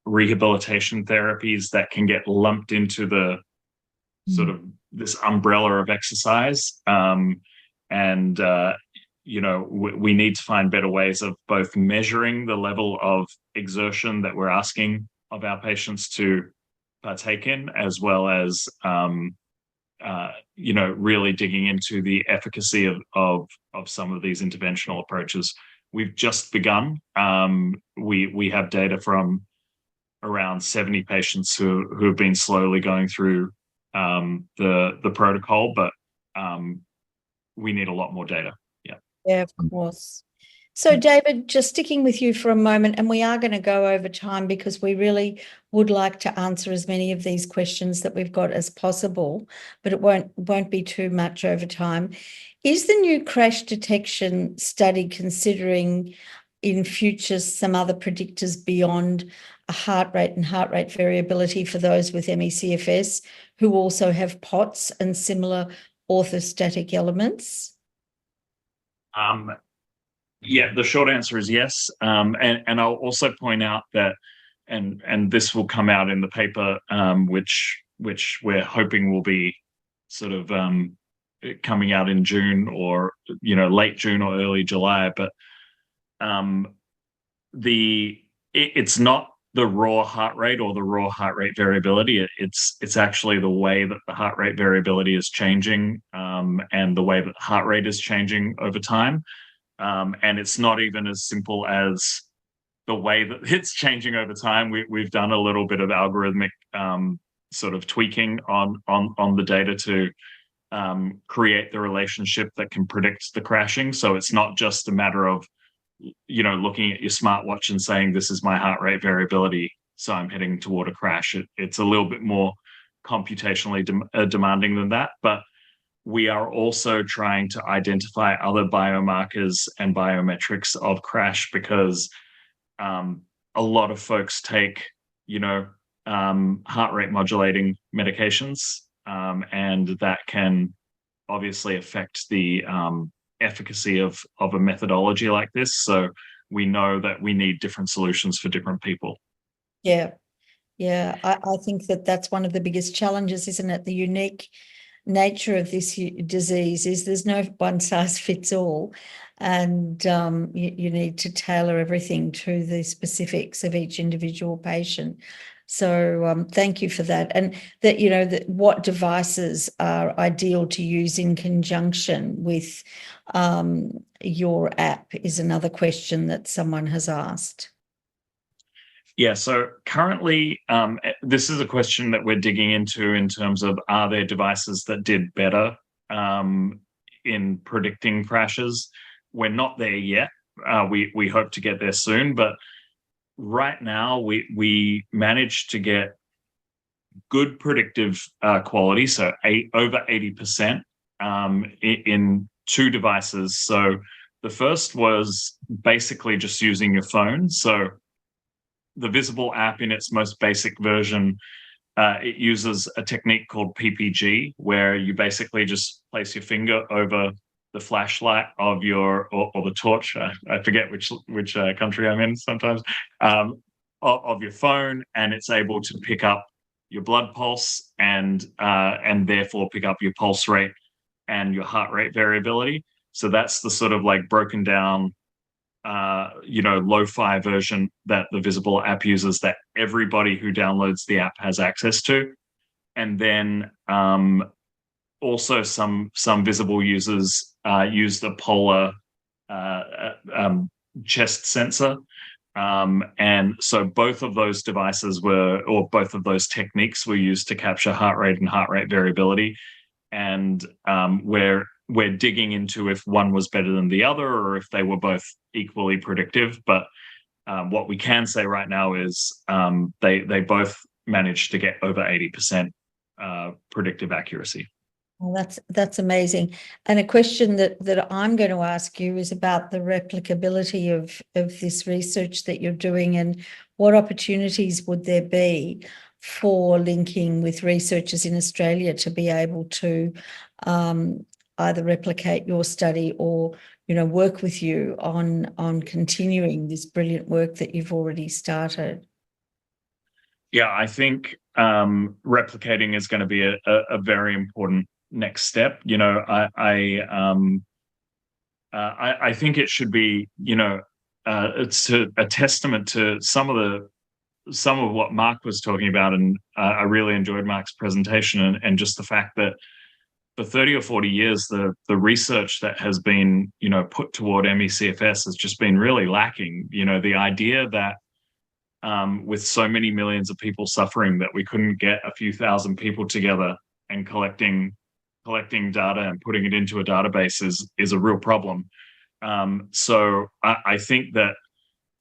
rehabilitation therapies that can get lumped into the sort of this umbrella of exercise. We need to find better ways of both measuring the level of exertion that we're asking of our patients to partake in, as well as really digging into the efficacy of some of these interventional approaches. We've just begun. We have data from around 70 patients who have been slowly going through the protocol, but we need a lot more data. Yeah, of course. So, David, just sticking with you for a moment, and we are going to go over time because we really would like to answer as many of these questions that we've got as possible, but it won't be too much over time. Is the new crash detection study considering in future some other predictors beyond a heart rate and heart rate variability for those with ME/CFS who also have POTS and similar orthostatic elements? The short answer is yes. And I'll also point out that, and this will come out in the paper, which we're hoping will be sort of coming out in June or, late June or early July. But it's not the raw heart rate or the raw heart rate variability. It's actually the way that the heart rate variability is changing, and the way that the heart rate is changing over time. And it's not even as simple as the way that it's changing over time. We've done a little bit of algorithmic sort of tweaking on the data to create the relationship that can predict the crashing. So it's not just a matter of looking at your smartwatch and saying, this is my heart rate variability, so I'm heading toward a crash. It's a little bit more computationally demanding than that. But we are also trying to identify other biomarkers and biometrics of crash, because a lot of folks take, heart rate modulating medications, and that can obviously affect the efficacy of a methodology like this. So we know that we need different solutions for different people. Yeah. I think that's one of the biggest challenges, isn't it? The unique nature of this disease is there's no one size fits all, and you need to tailor everything to the specifics of each individual patient. So thank you for that. And that, what devices are ideal to use in conjunction with your app is another question that someone has asked. Yeah, so currently, this is a question that we're digging into in terms of, are there devices that did better in predicting crashes? We're not there yet. We hope to get there soon, but right now we managed to get good predictive quality, so over 80% in two devices. So the first was basically just using your phone. So the Visible app in its most basic version, it uses a technique called PPG, where you basically just place your finger over the flashlight of or the torch. I forget which country I'm in sometimes, of your phone, and it's able to pick up your blood pulse and therefore pick up your pulse rate and your heart rate variability. So that's the sort of like broken down lo-fi version that the Visible app uses, that everybody who downloads the app has access to. And then also some Visible users use the Polar chest sensor. And so both of those devices both of those techniques were used to capture heart rate and heart rate variability. And we're digging into if one was better than the other or if they were both equally predictive. But what we can say right now is they both managed to get over 80% predictive accuracy. Well, that's amazing. And a question that I'm going to ask you is about the replicability of this research that you're doing, and what opportunities would there be for linking with researchers in Australia to be able to either replicate your study or work with you on continuing this brilliant work that you've already started. Yeah, I think replicating is going to be a very important next step. You know, I think it should be, you know, it's a testament to some of what Mark was talking about, and I really enjoyed Mark's presentation, and just the fact that for 30 or 40 years, the research that has been, you know, put toward ME/CFS has just been really lacking. You know, the idea that with so many millions of people suffering, that we couldn't get a few thousand people together and collecting data and putting it into a database is a real problem. So I think that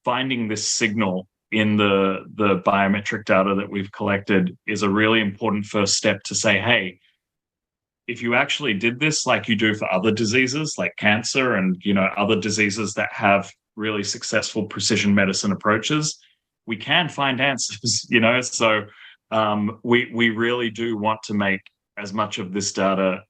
finding this signal in the biometric data that we've collected is a really important first step to say, hey, if you actually did this like you do for other diseases like cancer and, you know, other diseases that have really successful precision medicine approaches, we can find answers, you know. So we really do want to make as much of this data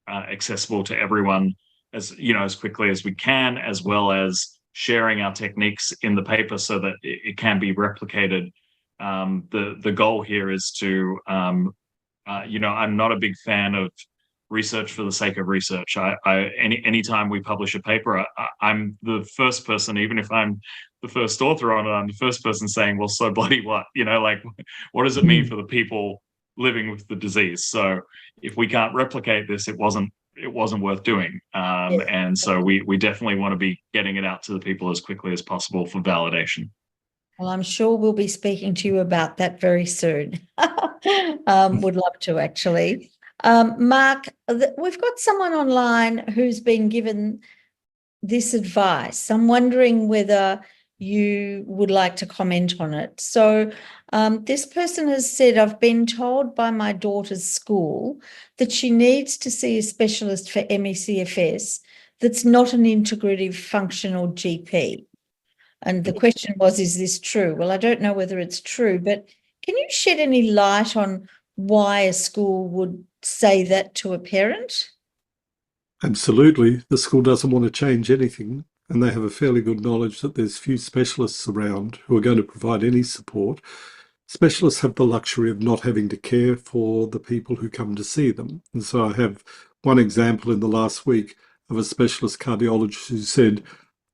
accessible to everyone as, you know, as quickly as we can, as well as sharing our techniques in the paper so that it can be replicated. The goal here is to, you know, I'm not a big fan of research for the sake of research. Anytime we publish a paper, I'm the first person, even if I'm the first author on it, I'm the first person saying, well, so bloody what? You know, like, what does it mean for the people living with the disease? So if we can't replicate this, it wasn't worth doing. And so we definitely want to be getting it out to the people as quickly as possible for validation. Well, I'm sure we'll be speaking to you about that very soon. Would love to, actually. Mark, we've got someone online who's been given this advice. I'm wondering whether you would like to comment on it. So this person has said, I've been told by my daughter's school that she needs to see a specialist for ME/CFS that's not an integrative functional GP. And the question was, is this true? Well, I don't know whether it's true, but can you shed any light on why a school would say that to a parent? Absolutely. The school doesn't want to change anything, and they have a fairly good knowledge that there's few specialists around who are going to provide any support. Specialists have the luxury of not having to care for the people who come to see them. And so I have one example in the last week of a specialist cardiologist who said,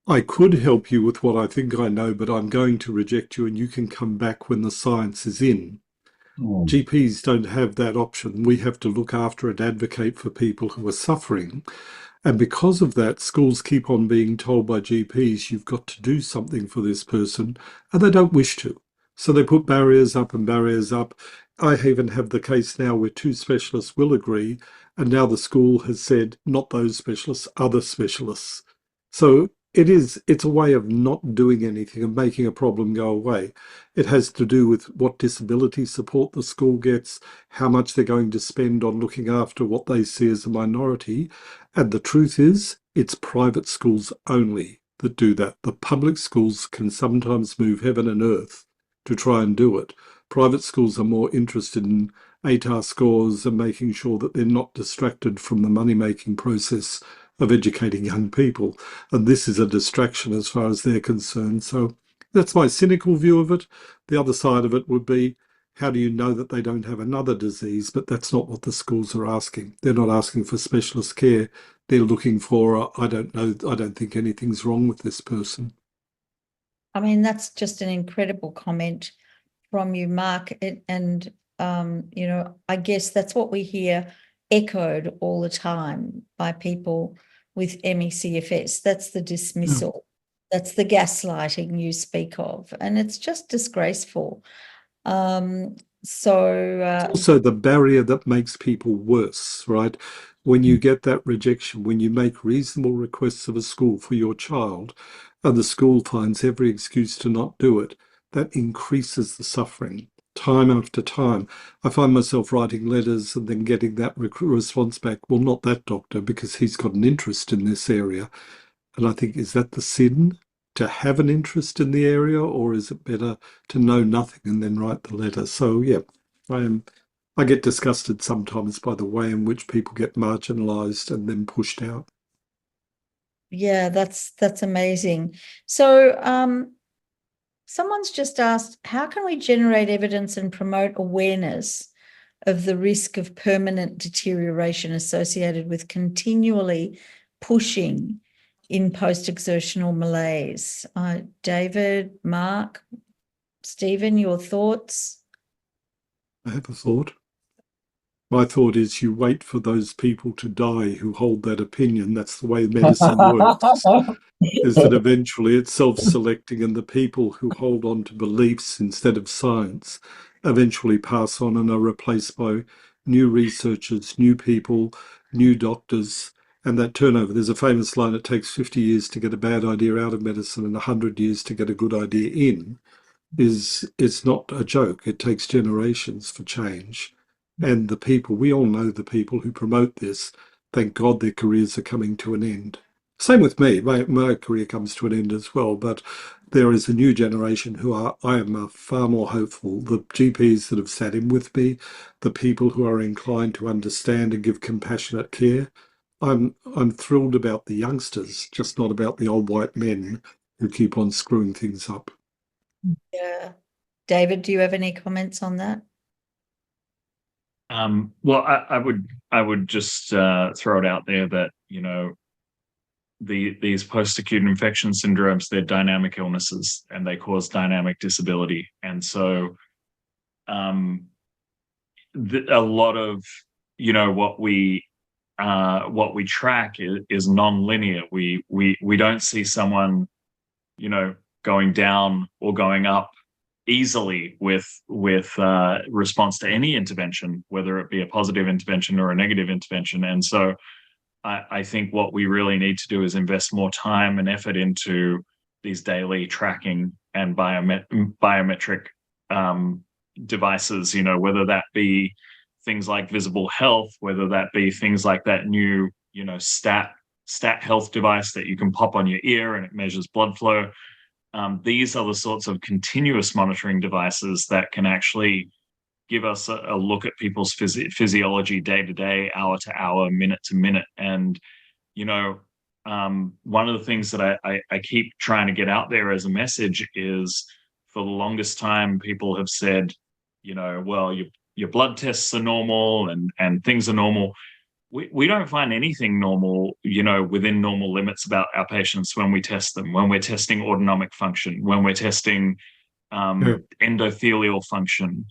I could help you with what I think I know, but I'm going to reject you and you can come back when the science is in. GPs don't have that option. We have to look after and advocate for people who are suffering. And because of that, schools keep on being told by GPs, you've got to do something for this person, and they don't wish to. So they put barriers up and barriers up. I even have the case now where two specialists will agree, and now the school has said, not those specialists, other specialists. So it's a way of not doing anything and making a problem go away. It has to do with what disability support the school gets, how much they're going to spend on looking after what they see as a minority. And the truth is, it's private schools only that do that. The public schools can sometimes move heaven and earth to try and do it. Private schools are more interested in ATAR scores and making sure that they're not distracted from the money-making process of educating young people. And this is a distraction as far as they're concerned. So that's my cynical view of it. The other side of it would be, how do you know that they don't have another disease? But that's not what the schools are asking. They're not asking for specialist care. They're looking for, I don't know, I don't think anything's wrong with this person. I mean, that's just an incredible comment from you, Mark. And you know, I guess that's what we hear echoed all the time by people with ME/CFS. That's the dismissal. That's the gaslighting you speak of. And it's just disgraceful. It's also the barrier that makes people worse, right? When you get that rejection, when you make reasonable requests of a school for your child, and the school finds every excuse to not do it, that increases the suffering. Time after time, I find myself writing letters and then getting that response back, well, not that doctor, because he's got an interest in this area. And I think, is that the sin, to have an interest in the area, or is it better to know nothing and then write the letter? So, yeah, I get disgusted sometimes by the way in which people get marginalised and then pushed out. Yeah, that's amazing. So, Someone's just asked, how can we generate evidence and promote awareness of the risk of permanent deterioration associated with continually pushing in post-exertional malaise? David, Mark, Stephen, your thoughts? I have a thought. My thought is you wait for those people to die who hold that opinion. That's the way medicine works, is that eventually it's self-selecting, and the people who hold on to beliefs instead of science eventually pass on and are replaced by new researchers, new people, new doctors, and that turnover. There's a famous line, it takes 50 years to get a bad idea out of medicine and 100 years to get a good idea in. It's not a joke. It takes generations for change. And the people, we all know the people who promote this, thank God their careers are coming to an end. Same with me, my career comes to an end as well, but there is a new generation who I am far more hopeful. The GPs that have sat in with me, the people who are inclined to understand and give compassionate care. I'm thrilled about the youngsters, just not about the old white men who keep on screwing things up. Yeah. David, do you have any comments on that? Well, I would just throw it out there that, you know, these post-acute infection syndromes, they're dynamic illnesses and they cause dynamic disability. And so a lot of, you know, what we track is non-linear. We don't see someone, you know, going down or going up easily with response to any intervention, whether it be a positive intervention or a negative intervention. And so I think what we really need to do is invest more time and effort into these daily tracking and biometric devices, you know, whether that be things like Visible Health, whether that be things like that new, you know, Stat Health device that you can pop on your ear and it measures blood flow. These are the sorts of continuous monitoring devices that can actually give us a look at people's physiology day to day, hour to hour, minute to minute. And, you know, one of the things that I keep trying to get out there as a message is, for the longest time, people have said, you know, well, your blood tests are normal and things are normal. We don't find anything normal, you know, within normal limits about our patients when we test them, when we're testing autonomic function, when we're testing endothelial function,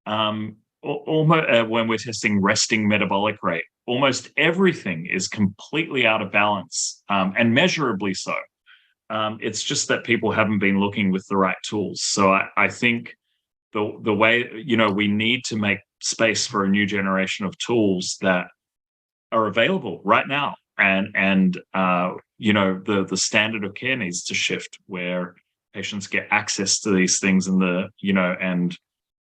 when we're testing resting metabolic rate. Almost everything is completely out of balance, and measurably so. It's just that people haven't been looking with the right tools. So I think the way, you know, we need to make space for a new generation of tools that are available right now, and you know, the standard of care needs to shift, where patients get access to these things, and and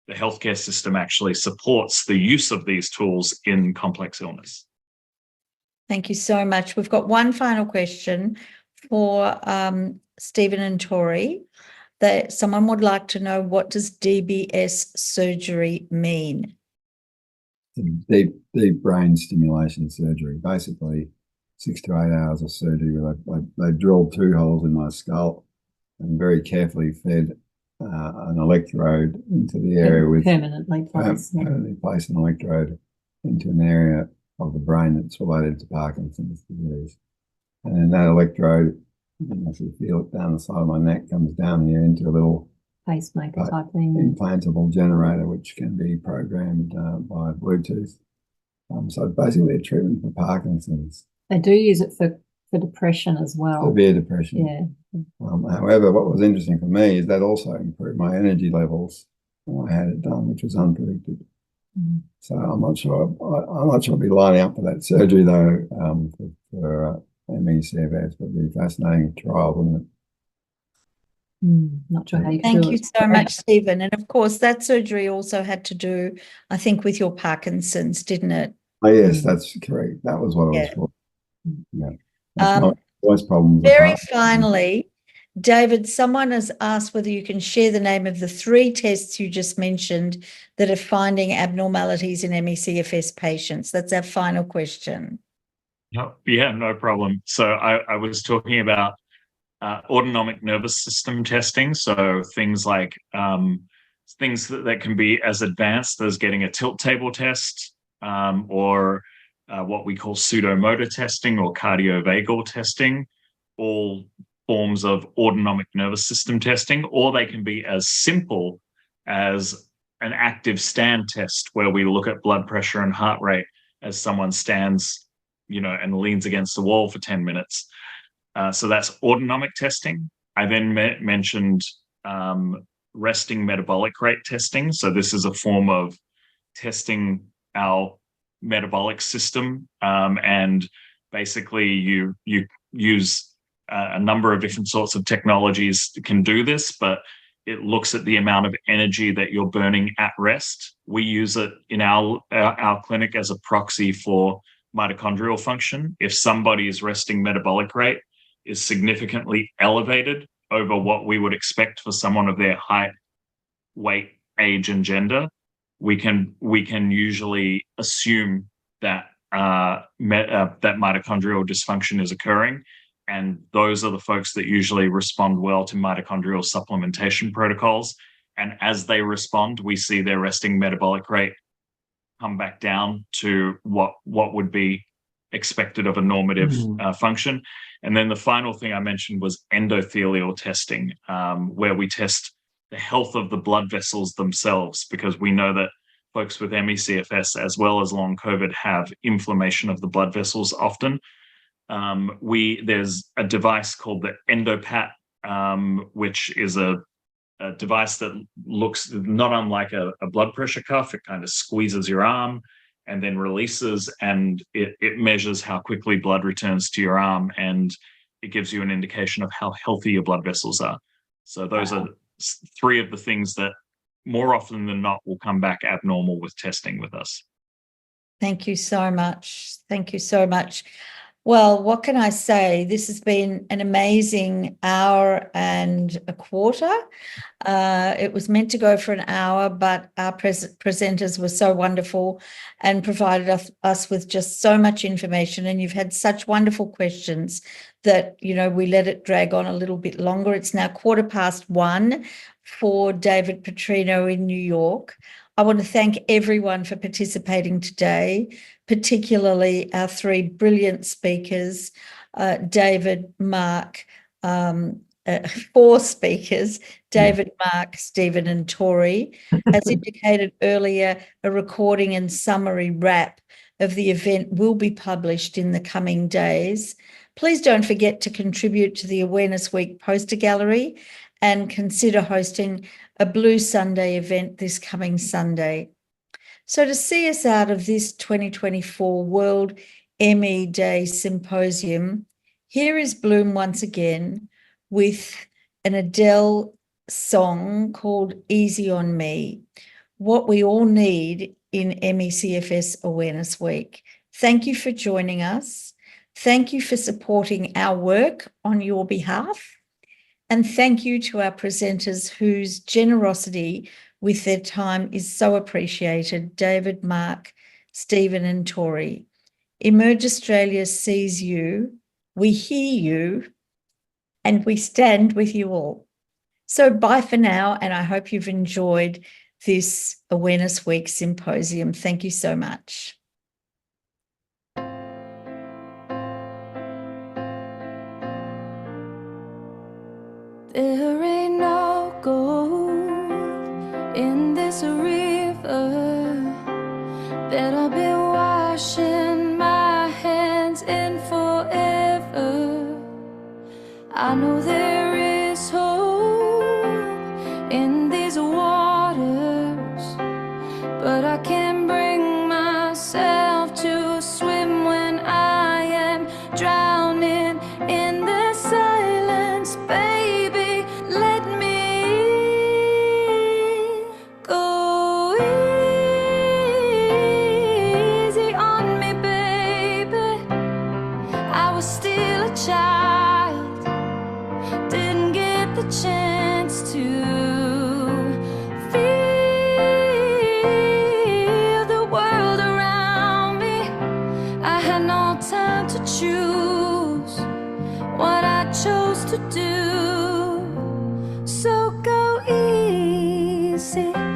the healthcare system actually supports the use of these tools in complex illness. Thank you so much. We've got one final question for Stephen and Tori. That someone would like to know, what does DBS surgery mean? Deep brain stimulation surgery, basically 6 to 8 hours of surgery where they drilled 2 holes in my skull and very carefully fed an electrode into the area with permanently placed an electrode into an area of the brain that's related to Parkinson's disease. And then that electrode, you can actually feel it down the side of my neck, comes down here into a little pacemaker type thing, implantable generator, which can be programmed by Bluetooth. So it's basically a treatment for Parkinson's. They do use it for depression as well. Severe depression. Yeah. However, what was interesting for me is that also improved my energy levels when I had it done, which was unpredicted. Mm. So I'm not sure I'll be lining up for that surgery though, for ME/CFS, but it'd be a fascinating trial, wouldn't it? Not sure how you Thank you so much, Stephen. And of course, that surgery also had to do, I think, with your Parkinson's, didn't it? Oh, yes, that's correct. That was what it was for. Yeah. Voice problems. Very finally, David, someone has asked whether you can share the name of the 3 tests you just mentioned that are finding abnormalities in ME/CFS patients. That's our final question. Yeah, no problem. So I was talking about autonomic nervous system testing. So things like things that can be as advanced as getting a tilt table test, or what we call pseudomotor testing or cardiovagal testing, all forms of autonomic nervous system testing, or they can be as simple as an active stand test where we look at blood pressure and heart rate as someone stands, and leans against the wall for 10 minutes. So that's autonomic testing. I then mentioned resting metabolic rate testing. So this is a form of testing our metabolic system, and basically you use a number of different sorts of technologies that can do this, but it looks at the amount of energy that you're burning at rest. We use it in our clinic as a proxy for mitochondrial function. If somebody's resting metabolic rate is significantly elevated over what we would expect for someone of their height, weight, age, and gender, we can usually assume that that mitochondrial dysfunction is occurring. And those are the folks that usually respond well to mitochondrial supplementation protocols. And as they respond, we see their resting metabolic rate come back down to what would be expected of a normative function. And then the final thing I mentioned was endothelial testing, where we test the health of the blood vessels themselves, because we know that folks with ME/CFS as well as long COVID have inflammation of the blood vessels often. There's a device called the EndoPat, which is a device that looks not unlike a blood pressure cuff. It kind of squeezes your arm and then releases, and it measures how quickly blood returns to your arm, and it gives you an indication of how healthy your blood vessels are. So those are three of the things that more often than not will come back abnormal with testing with us. Thank you so much. Thank you so much. Well, what can I say? This has been an amazing hour and a quarter. It was meant to go for an hour, but our presenters were so wonderful and provided us with just so much information. And you've had such wonderful questions that, we let it drag on a little bit longer. It's now 1:15 for David Petrino in New York. I want to thank everyone for participating today, particularly our three brilliant speakers, David, Mark, 4 speakers, David, Mark, Stephen, and Tori. As indicated earlier, a recording and summary wrap of the event will be published in the coming days. Please don't forget to contribute to the Awareness Week poster gallery and consider hosting a Blue Sunday event this coming Sunday. So to see us out of this 2024 World ME Day Symposium, here is Bloom once again with an Adele song called Easy on Me, what we all need in ME/CFS Awareness Week. Thank you for joining us. Thank you for supporting our work on your behalf. And thank you to our presenters whose generosity with their time is so appreciated, David, Mark, Stephen, and Tori. Emerge Australia sees you, we hear you, and we stand with you all. So bye for now, and I hope you've enjoyed this Awareness Week Symposium. Thank you so much. There ain't no gold in this river that I've been washing my hands in forever. I know there is hope in these waters, but I can't bring myself to swim when I am drowning in the silence, baby. Let me go easy on me, baby. I was still a child, didn't get the chance to feel the world around me. I had no time to choose what I chose to do. So go easy.